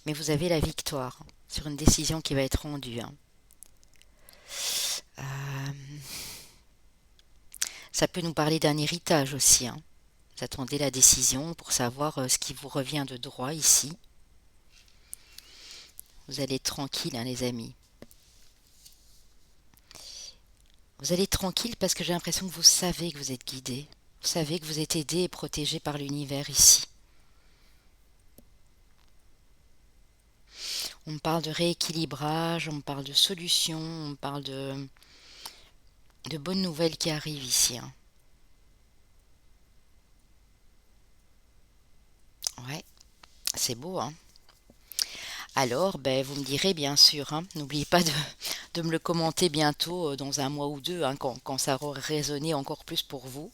Mais vous avez la victoire sur une décision qui va être rendue, hein. Euh, Ça peut nous parler d'un héritage aussi, hein. Vous attendez la décision pour savoir ce qui vous revient de droit ici. Vous allez être tranquille, hein, les amis. Vous allez être tranquille parce que j'ai l'impression que vous savez que vous êtes guidé. Vous savez que vous êtes aidé et protégé par l'univers ici. On me parle de rééquilibrage, on me parle de solutions, on me parle de bonnes nouvelles qui arrivent ici, hein. Ouais, c'est beau, hein. Alors, ben, vous me direz bien sûr, hein, n'oubliez pas de me le commenter bientôt, dans un mois ou deux, hein, quand ça aura résonné encore plus pour vous.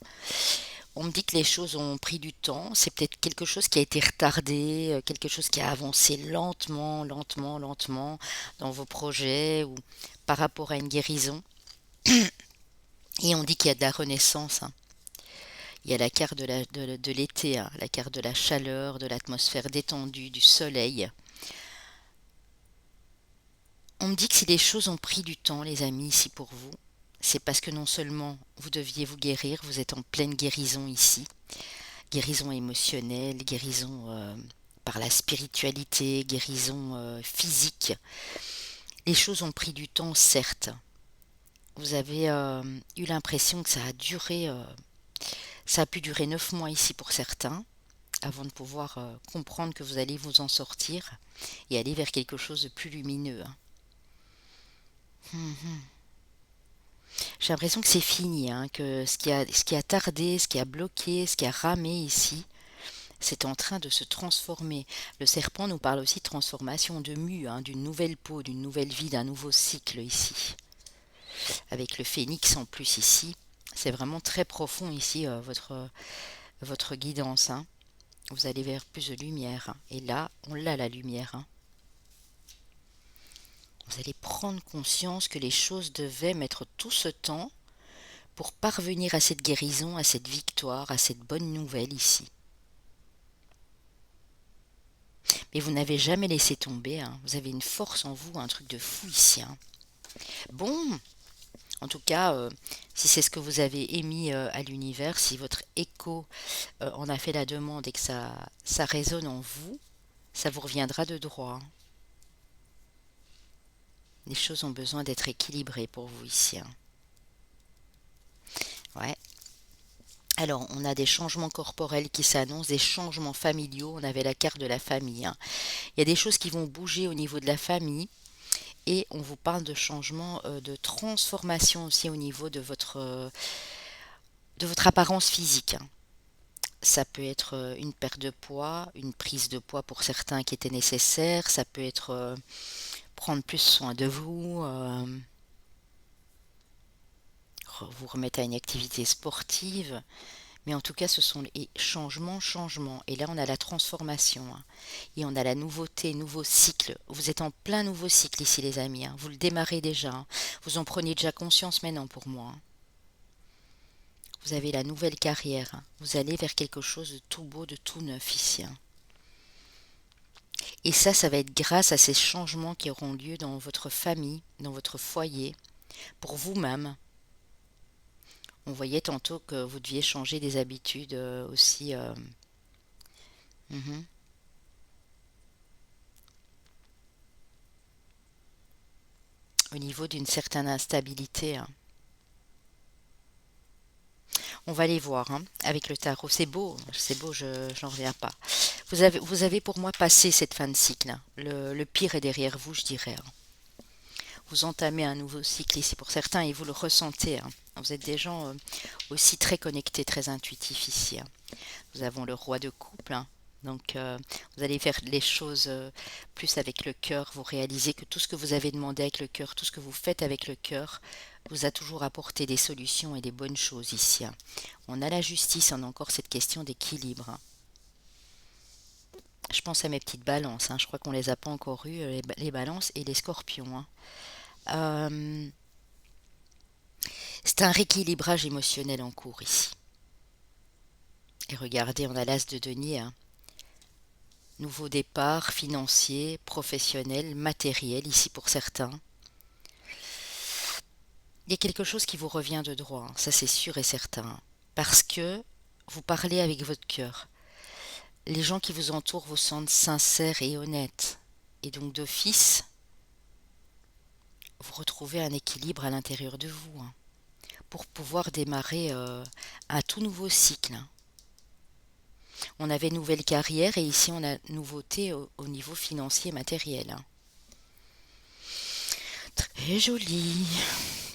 On me dit que les choses ont pris du temps, c'est peut-être quelque chose qui a été retardé, quelque chose qui a avancé lentement, lentement, lentement dans vos projets ou par rapport à une guérison. Et on dit qu'il y a de la renaissance, hein. Il y a la carte de l'été, hein, la carte de la chaleur, de l'atmosphère détendue, du soleil. On me dit que si les choses ont pris du temps, les amis, ici pour vous, c'est parce que non seulement vous deviez vous guérir, vous êtes en pleine guérison ici, guérison émotionnelle, guérison par la spiritualité, guérison physique. Les choses ont pris du temps, certes. Vous avez eu l'impression que ça a pu durer 9 mois ici pour certains, avant de pouvoir comprendre que vous allez vous en sortir et aller vers quelque chose de plus lumineux, hein. Mhm. J'ai l'impression que c'est fini, hein, que ce qui a tardé, ce qui a bloqué, ce qui a ramé ici, c'est en train de se transformer. Le serpent nous parle aussi de transformation, de mue, hein, d'une nouvelle peau, d'une nouvelle vie, d'un nouveau cycle ici. Avec le phénix en plus ici, c'est vraiment très profond ici, votre guidance, hein. Vous allez vers plus de lumière, hein. Et là, on l'a la lumière, hein. Vous allez prendre conscience que les choses devaient mettre tout ce temps pour parvenir à cette guérison, à cette victoire, à cette bonne nouvelle ici. Mais vous n'avez jamais laissé tomber, hein. Vous avez une force en vous, un truc de fou ici, hein. Bon, en tout cas, si c'est ce que vous avez émis à l'univers, si votre écho en a fait la demande et que ça résonne en vous, ça vous reviendra de droit, hein. Les choses ont besoin d'être équilibrées pour vous ici, hein. Ouais. Alors, on a des changements corporels qui s'annoncent, des changements familiaux. On avait la carte de la famille, hein. Il y a des choses qui vont bouger au niveau de la famille et on vous parle de changements, de transformation aussi au niveau de votre apparence physique, hein. Ça peut être une perte de poids, une prise de poids pour certains qui était nécessaire. Ça peut être prendre plus soin de vous, vous remettre à une activité sportive. Mais en tout cas, ce sont les changements, changements. Et là, on a la transformation, hein. Et on a la nouveauté, nouveau cycle. Vous êtes en plein nouveau cycle ici, les amis, hein. Vous le démarrez déjà, hein. Vous en prenez déjà conscience maintenant pour moi, hein. Vous avez la nouvelle carrière, hein. Vous allez vers quelque chose de tout beau, de tout neuf ici, hein. Et ça va être grâce à ces changements qui auront lieu dans votre famille, dans votre foyer, pour vous-même. On voyait tantôt que vous deviez changer des habitudes aussi. Mhm. Au niveau d'une certaine instabilité, hein. On va les voir, hein, avec le tarot. C'est beau, j'en reviens pas. Vous avez pour moi passé cette fin de cycle, hein. Le pire est derrière vous, je dirais, hein. Vous entamez un nouveau cycle ici pour certains et vous le ressentez, hein. Vous êtes des gens aussi très connectés, très intuitifs ici, hein. Nous avons le roi de couple, hein. Donc, vous allez faire les choses plus avec le cœur. Vous réalisez que tout ce que vous avez demandé avec le cœur, tout ce que vous faites avec le cœur, vous a toujours apporté des solutions et des bonnes choses ici, hein. On a la justice, on a encore cette question d'équilibre, hein. Je pense à mes petites balances, hein. Je crois qu'on les a pas encore eues, les balances et les scorpions, hein. Euh, c'est un rééquilibrage émotionnel en cours ici. Et regardez, on a l'as de denier, hein. Nouveau départ financier, professionnel, matériel, ici pour certains. Il y a quelque chose qui vous revient de droit, hein, ça c'est sûr et certain. Parce que vous parlez avec votre cœur. Les gens qui vous entourent vous sentent sincères et honnêtes. Et donc d'office, vous retrouvez un équilibre à l'intérieur de vous, hein, pour pouvoir démarrer un tout nouveau cycle, hein. On avait nouvelle carrière et ici on a nouveauté au niveau financier et matériel, hein. Très joli.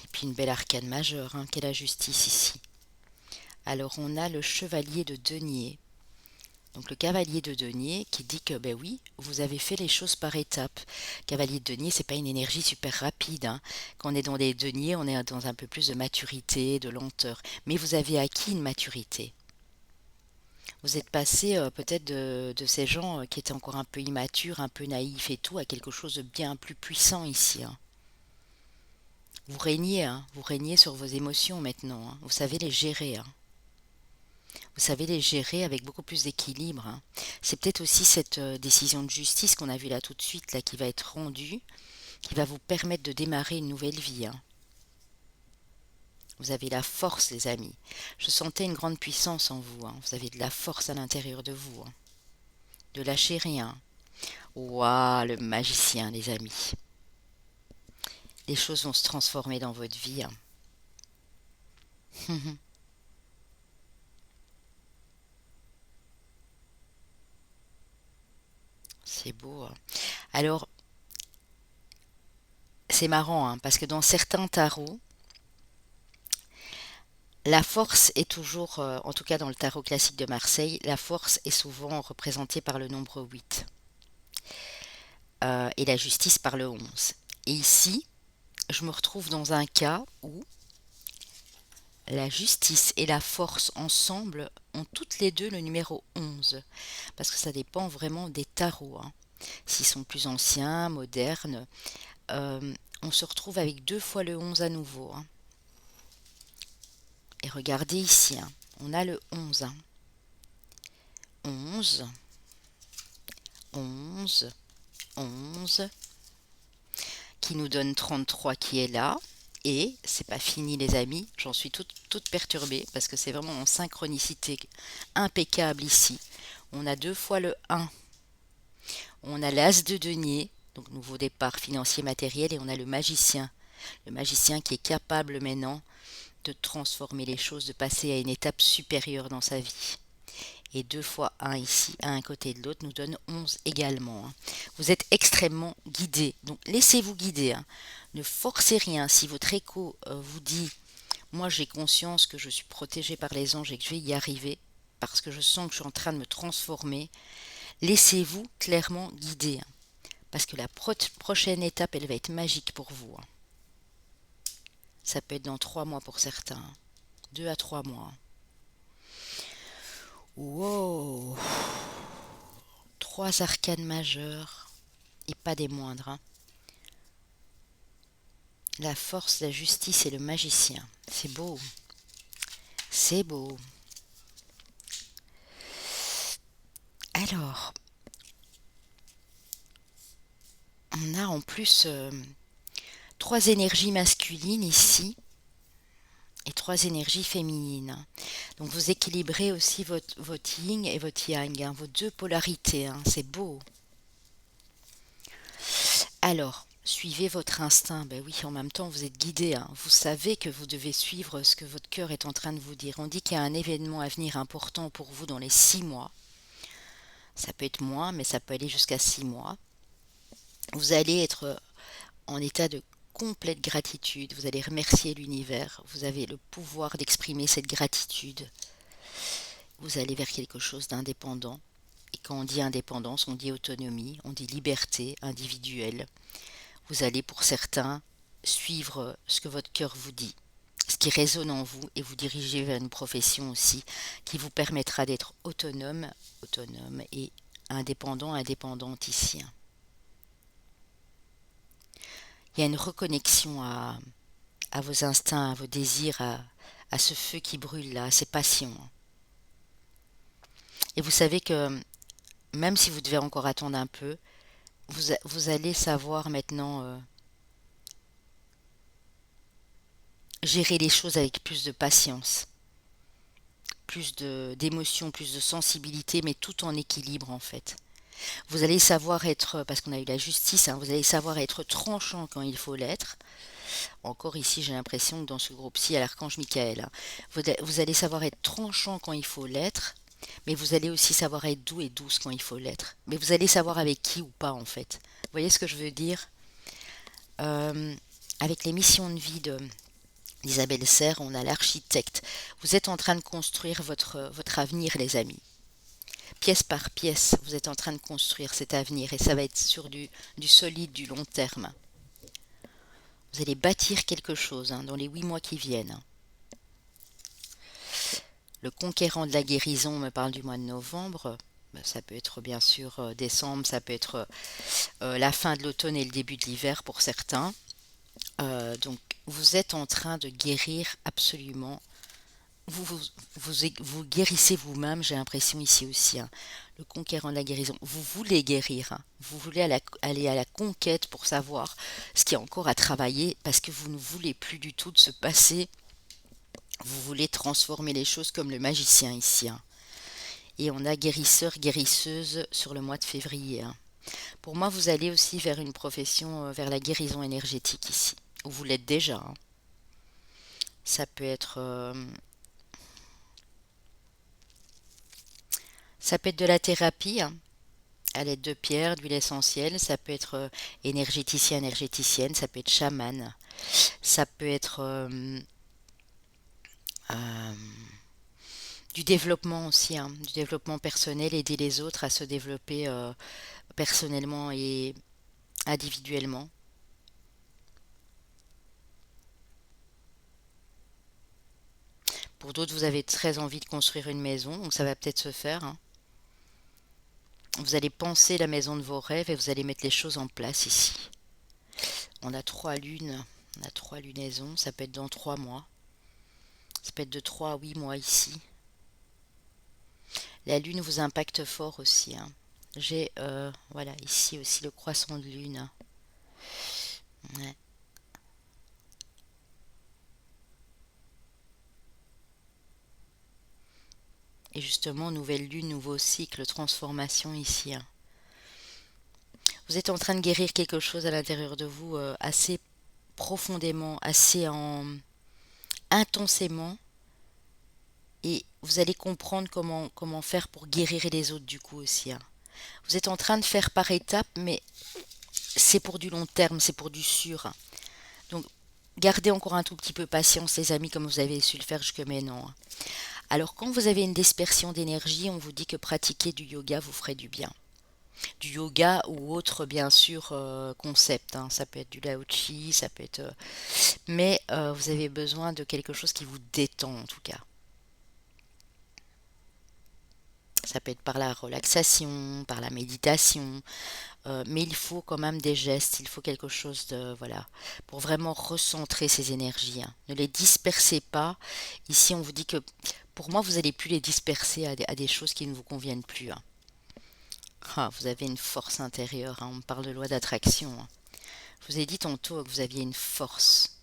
Et puis une belle arcane majeure, hein, qu'est la justice ici. Alors on a le chevalier de denier. Donc le cavalier de denier qui dit que ben oui, vous avez fait les choses par étapes. Cavalier de denier, c'est pas une énergie super rapide, hein. Quand on est dans les deniers, on est dans un peu plus de maturité, de lenteur. Mais vous avez acquis une maturité. Vous êtes passé peut-être de ces gens qui étaient encore un peu immatures, un peu naïfs et tout, à quelque chose de bien plus puissant ici, hein. Vous régnez sur vos émotions maintenant, hein. Vous savez les gérer, hein. Vous savez les gérer avec beaucoup plus d'équilibre, hein. C'est peut-être aussi cette décision de justice qu'on a vue là tout de suite, là, qui va être rendue, qui va vous permettre de démarrer une nouvelle vie, hein. Vous avez la force, les amis. Je sentais une grande puissance en vous, hein. Vous avez de la force à l'intérieur de vous, hein. De lâcher rien. Waouh, le magicien, les amis. Les choses vont se transformer dans votre vie, hein. C'est beau, hein. Alors, c'est marrant, hein, parce que dans certains tarots, la force est toujours, en tout cas dans le tarot classique de Marseille, la force est souvent représentée par le nombre 8 et la justice par le 11. Et ici, je me retrouve dans un cas où la justice et la force ensemble ont toutes les deux le numéro 11, parce que ça dépend vraiment des tarots, hein. S'ils sont plus anciens, modernes, euh, on se retrouve avec deux fois le 11 à nouveau, hein. Et regardez ici, hein, on a le 11, hein. 11, 11, 11, qui nous donne 33 qui est là. Et c'est pas fini les amis, j'en suis toute perturbée parce que c'est vraiment en synchronicité impeccable ici. On a deux fois le 1, on a l'as de denier, donc nouveau départ financier matériel, et on a le magicien qui est capable maintenant de transformer les choses, de passer à une étape supérieure dans sa vie. Et 2 fois 1 ici, à un côté de l'autre, nous donne 11 également, hein. Vous êtes extrêmement guidé, donc laissez-vous guider, hein. Ne forcez rien. Si votre écho vous dit, moi j'ai conscience que je suis protégé par les anges et que je vais y arriver, parce que je sens que je suis en train de me transformer, laissez-vous clairement guider, hein, parce que la prochaine étape, elle va être magique pour vous, hein. Ça peut être dans 3 mois pour certains, hein. 2 à 3 mois. Wow! 3 arcanes majeures, et pas des moindres, hein. La force, la justice et le magicien. C'est beau. C'est beau. Alors, on a en plus 3 énergies masculines ici et 3 énergies féminines. Donc vous équilibrez aussi votre yin et votre yang, hein, vos deux polarités, hein. C'est beau. Alors, suivez votre instinct. Ben oui, en même temps, vous êtes guidé, hein. Vous savez que vous devez suivre ce que votre cœur est en train de vous dire. On dit qu'il y a un événement à venir important pour vous dans les 6 mois. Ça peut être moins, mais ça peut aller jusqu'à 6 mois. Vous allez être en état de complète gratitude, vous allez remercier l'univers, vous avez le pouvoir d'exprimer cette gratitude, vous allez vers quelque chose d'indépendant. Et quand on dit indépendance, on dit autonomie, on dit liberté individuelle. Vous allez pour certains suivre ce que votre cœur vous dit, ce qui résonne en vous et vous diriger vers une profession aussi qui vous permettra d'être autonome et indépendante ici. Il y a une reconnexion à vos instincts, à vos désirs, à ce feu qui brûle là, à ces passions. Et vous savez que même si vous devez encore attendre un peu, vous allez savoir maintenant gérer les choses avec plus de patience, d'émotion, plus de sensibilité, mais tout en équilibre en fait. Vous allez savoir être, parce qu'on a eu la justice, hein, vous allez savoir être tranchant quand il faut l'être. Encore ici, j'ai l'impression que dans ce groupe-ci, à l'archange Michael, hein, vous allez savoir être tranchant quand il faut l'être, mais vous allez aussi savoir être doux et douce quand il faut l'être. Mais vous allez savoir avec qui ou pas en fait. Vous voyez ce que je veux dire? Avec les missions de vie d'Isabelle Serre, on a l'architecte. Vous êtes en train de construire votre avenir, les amis. Pièce par pièce, vous êtes en train de construire cet avenir et ça va être sur du solide, du long terme. Vous allez bâtir quelque chose dans les 8 mois qui viennent. Le conquérant de la guérison me parle du mois de novembre. Ça peut être bien sûr décembre, ça peut être la fin de l'automne et le début de l'hiver pour certains. Donc vous êtes en train de guérir absolument. Vous guérissez vous-même, j'ai l'impression ici aussi. Le conquérant de la guérison. Vous voulez guérir. Vous voulez aller à la conquête pour savoir ce qui est encore à travailler parce que vous ne voulez plus du tout de se passer. Vous voulez transformer les choses comme le magicien ici. Et on a guérisseur, guérisseuse sur le mois de février. Pour moi, vous allez aussi vers une profession, vers la guérison énergétique ici. Ou vous l'êtes déjà. Ça peut être... ça peut être de la thérapie à l'aide de pierres, d'huile essentielle. Ça peut être énergéticien, énergéticienne. Ça peut être chaman. Ça peut être du développement aussi, du développement personnel, aider les autres à se développer personnellement et individuellement. Pour d'autres, vous avez très envie de construire une maison, donc ça va peut-être se faire. Vous allez penser la maison de vos rêves et vous allez mettre les choses en place ici. On a 3 lunes, on a 3 lunaisons, ça peut être dans 3 mois. Ça peut être de 3 à 8 mois ici. La lune vous impacte fort aussi. J'ai, voilà, ici aussi le croissant de lune. Ouais. Et justement, nouvelle lune, nouveau cycle, transformation ici. Vous êtes en train de guérir quelque chose à l'intérieur de vous assez profondément, assez intensément. Et vous allez comprendre comment faire pour guérir les autres du coup aussi. Vous êtes en train de faire par étapes, mais c'est pour du long terme, c'est pour du sûr. Donc, gardez encore un tout petit peu patience, les amis, comme vous avez su le faire jusque maintenant. Alors, quand vous avez une dispersion d'énergie, on vous dit que pratiquer du yoga vous ferait du bien. Du yoga ou autre, bien sûr, concept. Ça peut être du lao-chi, ça peut être... mais vous avez besoin de quelque chose qui vous détend, en tout cas. Ça peut être par la relaxation, par la méditation, mais il faut quand même des gestes, il faut quelque chose de, voilà, pour vraiment recentrer ces énergies. Ne les dispersez pas. Ici, on vous dit que, pour moi, vous n'allez plus les disperser à des choses qui ne vous conviennent plus. Vous avez une force intérieure, on me parle de loi d'attraction. Je vous ai dit tantôt que vous aviez une force.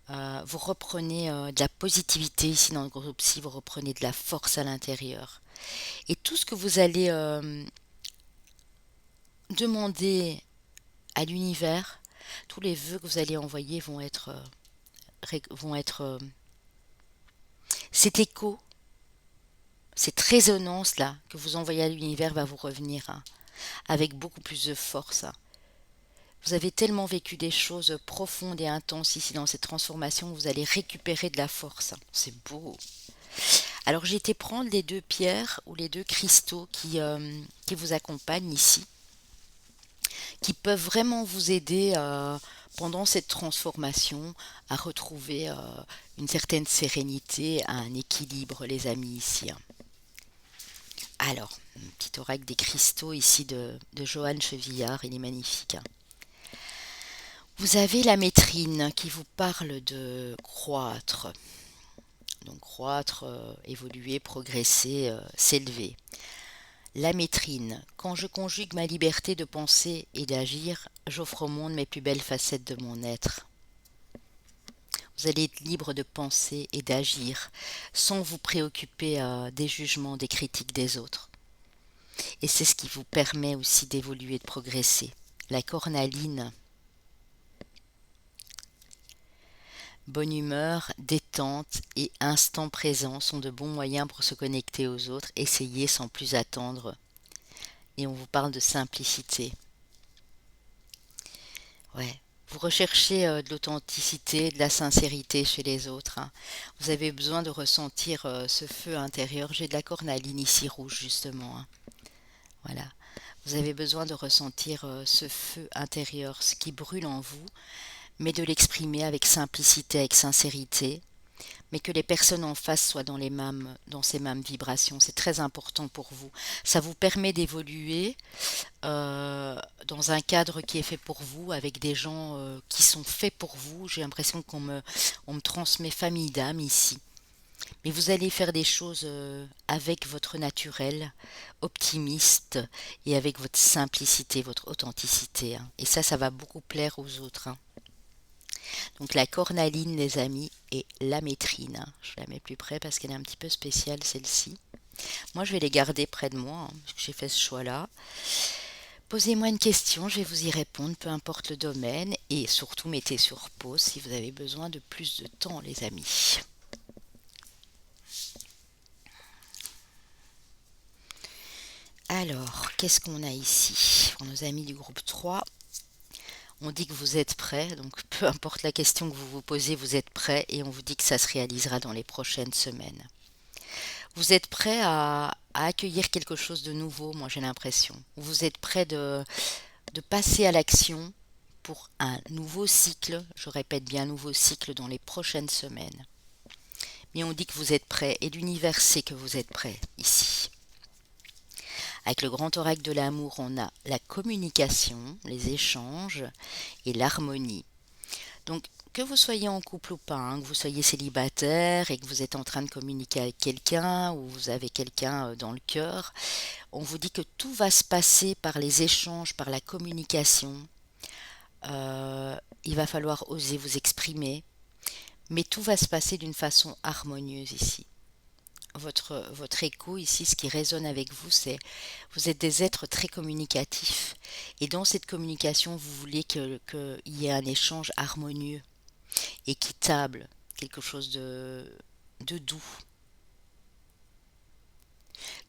Vous reprenez de la positivité ici dans le groupe-ci, vous reprenez de la force à l'intérieur. Et tout ce que vous allez demander à l'univers, tous les vœux que vous allez envoyer vont être cet écho, cette résonance là que vous envoyez à l'univers va vous revenir avec beaucoup plus de force. Vous avez tellement vécu des choses profondes et intenses ici dans cette transformation, vous allez récupérer de la force. C'est beau. Alors j'ai été prendre les deux pierres ou les deux cristaux qui vous accompagnent ici, qui peuvent vraiment vous aider pendant cette transformation à retrouver une certaine sérénité, un équilibre, les amis, ici, hein. Alors, un petit oracle des cristaux ici de Johann Chevillard, il est magnifique, hein. Vous avez la maîtrine qui vous parle de croître. Donc croître, évoluer, progresser, s'élever. La maîtrine. Quand je conjugue ma liberté de penser et d'agir, j'offre au monde mes plus belles facettes de mon être. Vous allez être libre de penser et d'agir sans vous préoccuper des jugements, des critiques des autres. Et c'est ce qui vous permet aussi d'évoluer, de progresser. La cornaline. Bonne humeur, détente et instant présent sont de bons moyens pour se connecter aux autres. Essayez sans plus attendre. Et on vous parle de simplicité. Ouais. Vous recherchez de l'authenticité, de la sincérité chez les autres, hein. Vous avez besoin de ressentir ce feu intérieur. J'ai de la cornaline ici rouge justement, hein. Voilà. Vous avez besoin de ressentir ce feu intérieur, ce qui brûle en vous, mais de l'exprimer avec simplicité, avec sincérité, mais que les personnes en face soient dans ces mêmes vibrations. C'est très important pour vous. Ça vous permet d'évoluer dans un cadre qui est fait pour vous, avec des gens qui sont faits pour vous. J'ai l'impression on me transmet famille d'âme ici. Mais vous allez faire des choses avec votre naturel, optimiste, et avec votre simplicité, votre authenticité, hein. Et ça va beaucoup plaire aux autres, hein. Donc la cornaline, les amis, et la métrine, hein. Je la mets plus près parce qu'elle est un petit peu spéciale, celle-ci. Moi, je vais les garder près de moi, hein, parce que j'ai fait ce choix-là. Posez-moi une question, je vais vous y répondre, peu importe le domaine, et surtout mettez sur pause si vous avez besoin de plus de temps, les amis. Alors, qu'est-ce qu'on a ici? Pour nos amis du groupe 3, on dit que vous êtes prêts, donc peu importe la question que vous vous posez, vous êtes prêts, et on vous dit que ça se réalisera dans les prochaines semaines. Vous êtes prêts à accueillir quelque chose de nouveau, moi j'ai l'impression. Vous êtes prêts de passer à l'action pour un nouveau cycle, je répète bien nouveau cycle dans les prochaines semaines. Mais on dit que vous êtes prêts, et l'univers sait que vous êtes prêts ici. Avec le grand oracle de l'amour, on a la communication, les échanges et l'harmonie. Donc, que vous soyez en couple ou pas, hein, que vous soyez célibataire et que vous êtes en train de communiquer avec quelqu'un ou vous avez quelqu'un dans le cœur, on vous dit que tout va se passer par les échanges, par la communication. Il va falloir oser vous exprimer, mais tout va se passer d'une façon harmonieuse ici. Votre écho ici, ce qui résonne avec vous, c'est vous êtes des êtres très communicatifs. Et dans cette communication, vous voulez qu'il y ait un échange harmonieux, équitable, quelque chose de doux.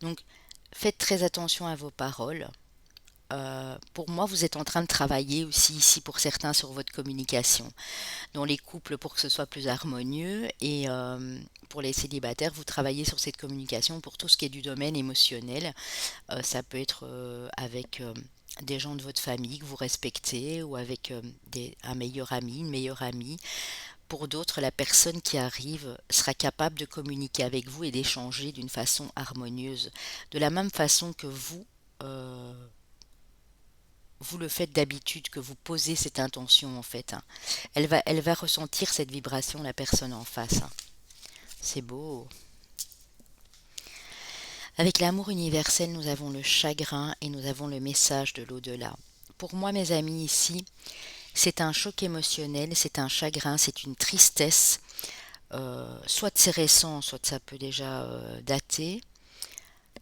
Donc, faites très attention à vos paroles. Pour moi, vous êtes en train de travailler aussi ici pour certains sur votre communication. Dans les couples pour que ce soit plus harmonieux et pour les célibataires, vous travaillez sur cette communication pour tout ce qui est du domaine émotionnel. Ça peut être avec des gens de votre famille que vous respectez ou avec un meilleur ami, une meilleure amie. Pour d'autres, la personne qui arrive sera capable de communiquer avec vous et d'échanger d'une façon harmonieuse. De la même façon que vous le faites d'habitude, que vous posez cette intention en fait, hein. Elle va ressentir cette vibration, la personne en face, hein. C'est beau. Avec l'amour universel, nous avons le chagrin et nous avons le message de l'au-delà. Pour moi, mes amis, ici, c'est un choc émotionnel, c'est un chagrin, c'est une tristesse, soit c'est récent, soit ça peut déjà dater,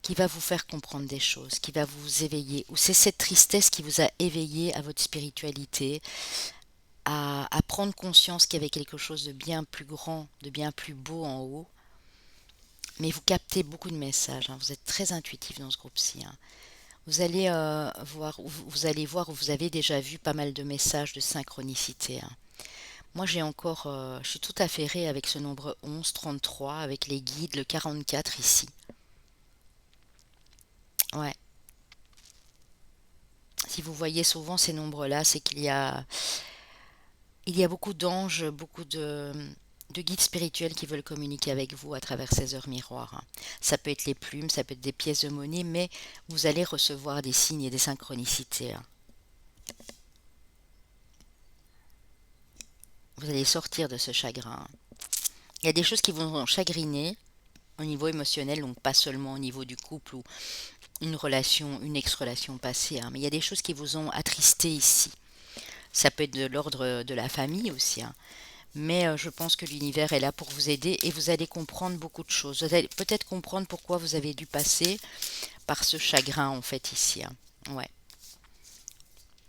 qui va vous faire comprendre des choses, qui va vous éveiller, ou c'est cette tristesse qui vous a éveillé à votre spiritualité, à prendre conscience qu'il y avait quelque chose de bien plus grand, de bien plus beau en haut. Mais vous captez beaucoup de messages, hein. Vous êtes très intuitif dans ce groupe-ci, hein. vous allez voir, ou vous avez déjà vu pas mal de messages de synchronicité, hein. Moi, je suis tout affairée avec ce nombre 11, 33, avec les guides, le 44 ici. Ouais. Si vous voyez souvent ces nombres-là, c'est il y a beaucoup d'anges, de guides spirituels qui veulent communiquer avec vous à travers ces heures miroirs, hein. Ça peut être les plumes, ça peut être des pièces de monnaie, mais vous allez recevoir des signes et des synchronicités, hein. Vous allez sortir de ce chagrin. Il y a des choses qui vont chagriner au niveau émotionnel, donc pas seulement au niveau du couple ou une relation, une ex-relation passée, hein, mais il y a des choses qui vous ont attristé ici. Ça peut être de l'ordre de la famille aussi, hein. Mais je pense que l'univers est là pour vous aider et vous allez comprendre beaucoup de choses. Vous allez peut-être comprendre pourquoi vous avez dû passer par ce chagrin en fait ici, hein. Ouais,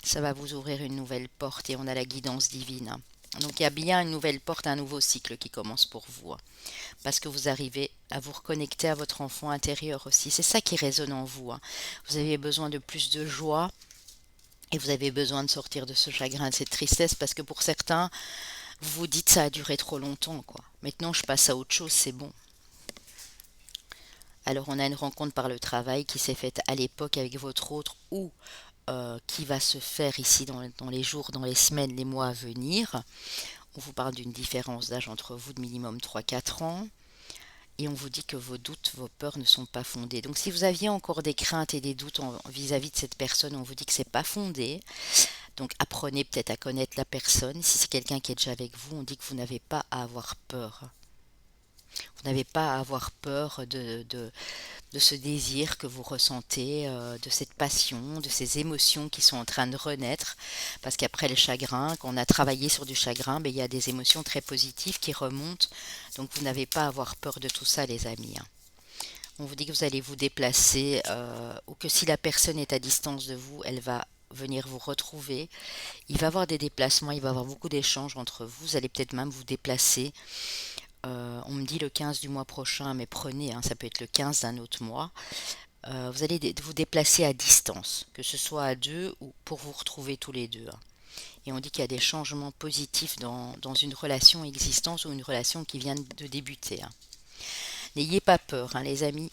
ça va vous ouvrir une nouvelle porte et on a la guidance divine, hein. Donc il y a bien une nouvelle porte, un nouveau cycle qui commence pour vous, hein, parce que vous arrivez à vous reconnecter à votre enfant intérieur aussi. C'est ça qui résonne en vous, hein. Vous avez besoin de plus de joie et vous avez besoin de sortir de ce chagrin, de cette tristesse, parce que pour certains, vous vous dites ça a duré trop longtemps, quoi. Maintenant, je passe à autre chose, c'est bon. Alors, on a une rencontre par le travail qui s'est faite à l'époque avec votre autre ou qui va se faire ici dans les jours, dans les semaines, les mois à venir. On vous parle d'une différence d'âge entre vous de minimum 3 4 ans. Et on vous dit que vos doutes, vos peurs ne sont pas fondées. Donc si vous aviez encore des craintes et des doutes vis-à-vis de cette personne, on vous dit que c'est pas fondé. Donc apprenez peut-être à connaître la personne. Si c'est quelqu'un qui est déjà avec vous, on dit que vous n'avez pas à avoir peur. Vous n'avez pas à avoir peur de ce désir que vous ressentez, de cette passion, de ces émotions qui sont en train de renaître. Parce qu'après le chagrin, quand on a travaillé sur du chagrin, ben, il y a des émotions très positives qui remontent. Donc vous n'avez pas à avoir peur de tout ça, les amis, hein. On vous dit que vous allez vous déplacer, ou que si la personne est à distance de vous, elle va venir vous retrouver. Il va y avoir des déplacements, il va y avoir beaucoup d'échanges entre vous. Vous allez peut-être même vous déplacer. On me dit le 15 du mois prochain, mais prenez, hein, ça peut être le 15 d'un autre mois. Vous allez vous déplacer à distance, que ce soit à deux ou pour vous retrouver tous les deux, hein. Et on dit qu'il y a des changements positifs dans une relation existante ou une relation qui vient de débuter, hein. N'ayez pas peur, hein, les amis.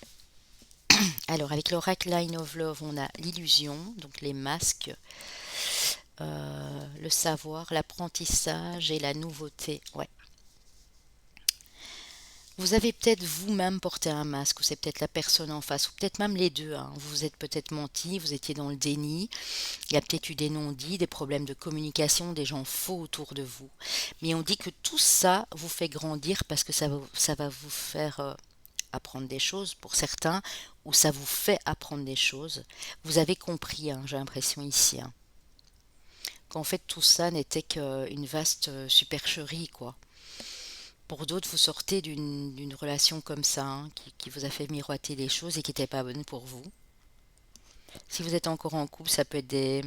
Alors, avec l'oracle Line of Love, on a l'illusion, donc les masques, le savoir, l'apprentissage et la nouveauté. Ouais. Vous avez peut-être vous-même porté un masque, ou c'est peut-être la personne en face, ou peut-être même les deux, hein. Vous vous êtes peut-être menti, vous étiez dans le déni. Il y a peut-être eu des non-dits, des problèmes de communication, des gens faux autour de vous. Mais on dit que tout ça vous fait grandir parce que ça va vous faire apprendre des choses pour certains, ou ça vous fait apprendre des choses. Vous avez compris, hein, j'ai l'impression ici, hein, qu'en fait tout ça n'était qu'une vaste supercherie, quoi. Pour d'autres, vous sortez d'une relation comme ça, hein, qui vous a fait miroiter des choses et qui n'étaient pas bonnes pour vous. Si vous êtes encore en couple, ça peut être des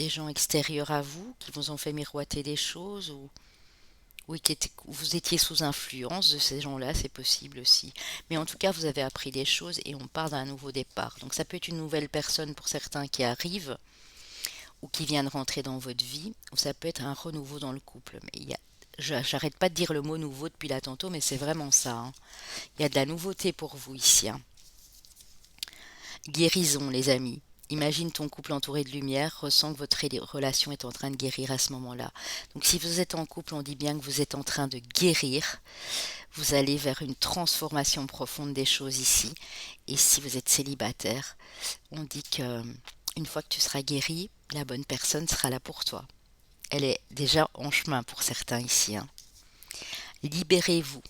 gens extérieurs à vous qui vous ont fait miroiter des choses, ou vous étiez sous influence de ces gens-là, c'est possible aussi. Mais en tout cas, vous avez appris des choses et on part d'un nouveau départ. Donc ça peut être une nouvelle personne pour certains qui arrive ou qui vient de rentrer dans votre vie, ou ça peut être un renouveau dans le couple. Mais j'arrête pas de dire le mot nouveau depuis là tantôt, mais c'est vraiment ça, hein. Il y a de la nouveauté pour vous ici, hein. Guérison, les amis. Imagine ton couple entouré de lumière, ressens que votre relation est en train de guérir à ce moment-là. Donc si vous êtes en couple, on dit bien que vous êtes en train de guérir. Vous allez vers une transformation profonde des choses ici. Et si vous êtes célibataire, on dit que une fois que tu seras guéri, la bonne personne sera là pour toi. Elle est déjà en chemin pour certains ici, hein. Libérez-vous.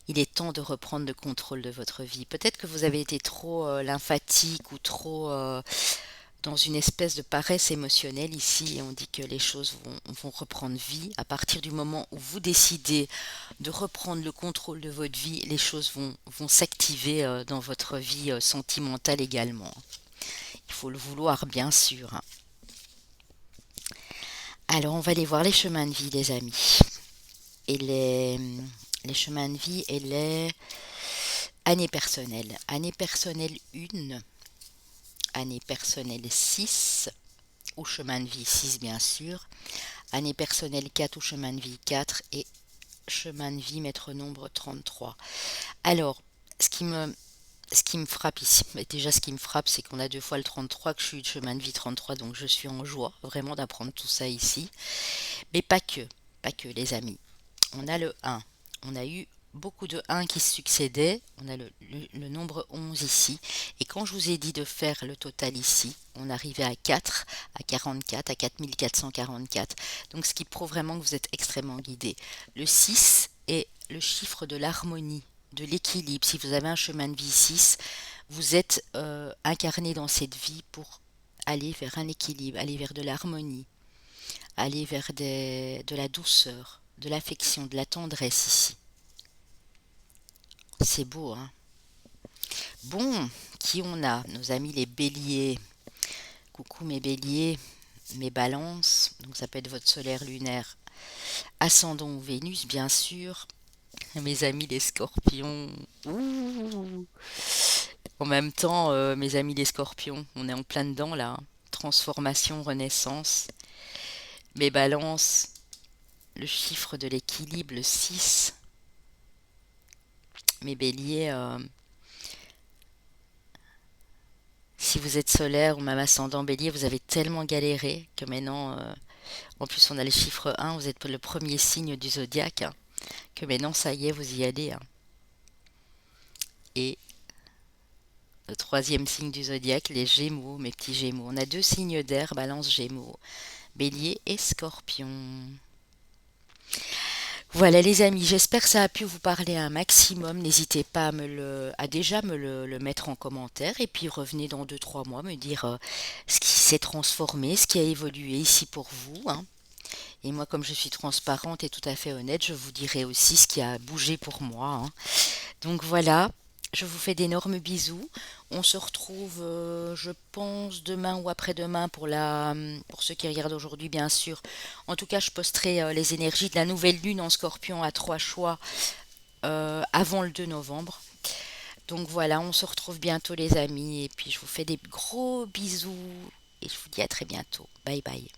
Il est temps de reprendre le contrôle de votre vie. Peut-être que vous avez été trop lymphatique ou trop dans une espèce de paresse émotionnelle ici, et on dit que les choses vont reprendre vie. À partir du moment où vous décidez de reprendre le contrôle de votre vie, les choses vont s'activer dans votre vie sentimentale également. Il faut le vouloir, bien sûr, hein. Alors, on va aller voir les chemins de vie, les amis. Et les chemins de vie et les années personnelles. Année personnelle 1, Année personnelle 6, ou chemin de vie 6 bien sûr. Année personnelle 4 ou chemin de vie 4 et chemin de vie maître nombre 33. Alors, ce qui me, ce qui me frappe ici, mais déjà ce qui me frappe, c'est qu'on a deux fois le 33, que je suis de chemin de vie 33, donc je suis en joie vraiment d'apprendre tout ça ici. Mais pas que les amis. On a le 1. On a eu beaucoup de 1 qui se succédaient. On a le nombre 11 ici. Et quand je vous ai dit de faire le total ici, on arrivait à 4, à 44, à 4444. Donc ce qui prouve vraiment que vous êtes extrêmement guidé. Le 6 est le chiffre de l'harmonie, de l'équilibre. Si vous avez un chemin de vie 6, vous êtes incarné dans cette vie pour aller vers un équilibre, aller vers de l'harmonie, aller vers de la douceur, de l'affection, de la tendresse ici. C'est beau, hein? Bon, qui on a? Nos amis les béliers. Coucou mes béliers, mes balances. Donc ça peut être votre solaire lunaire. Ascendant ou Vénus, bien sûr. Mes amis les scorpions. Ouh. En même temps, mes amis les scorpions, on est en plein dedans là, hein. Transformation, renaissance. Mes balances, le chiffre de l'équilibre, le 6. Mes béliers, si vous êtes solaire ou même ascendant bélier, vous avez tellement galéré que maintenant, en plus on a le chiffre 1, vous êtes le premier signe du zodiaque, hein, que maintenant ça y est, vous y allez, hein. Et le troisième signe du zodiaque, les gémeaux, mes petits gémeaux. On a deux signes d'air, balance gémeaux, bélier et scorpion. Voilà les amis, j'espère que ça a pu vous parler un maximum. N'hésitez pas à déjà me le mettre en commentaire et puis revenez dans deux trois mois me dire ce qui s'est transformé, ce qui a évolué ici pour vous, hein. Et moi, comme je suis transparente et tout à fait honnête, je vous dirai aussi ce qui a bougé pour moi, hein. Donc voilà, je vous fais d'énormes bisous. On se retrouve, je pense, demain ou après-demain pour ceux qui regardent aujourd'hui, bien sûr. En tout cas, je posterai les énergies de la nouvelle lune en Scorpion à trois choix avant le 2 novembre. Donc voilà, on se retrouve bientôt les amis. Et puis je vous fais des gros bisous et je vous dis à très bientôt. Bye bye.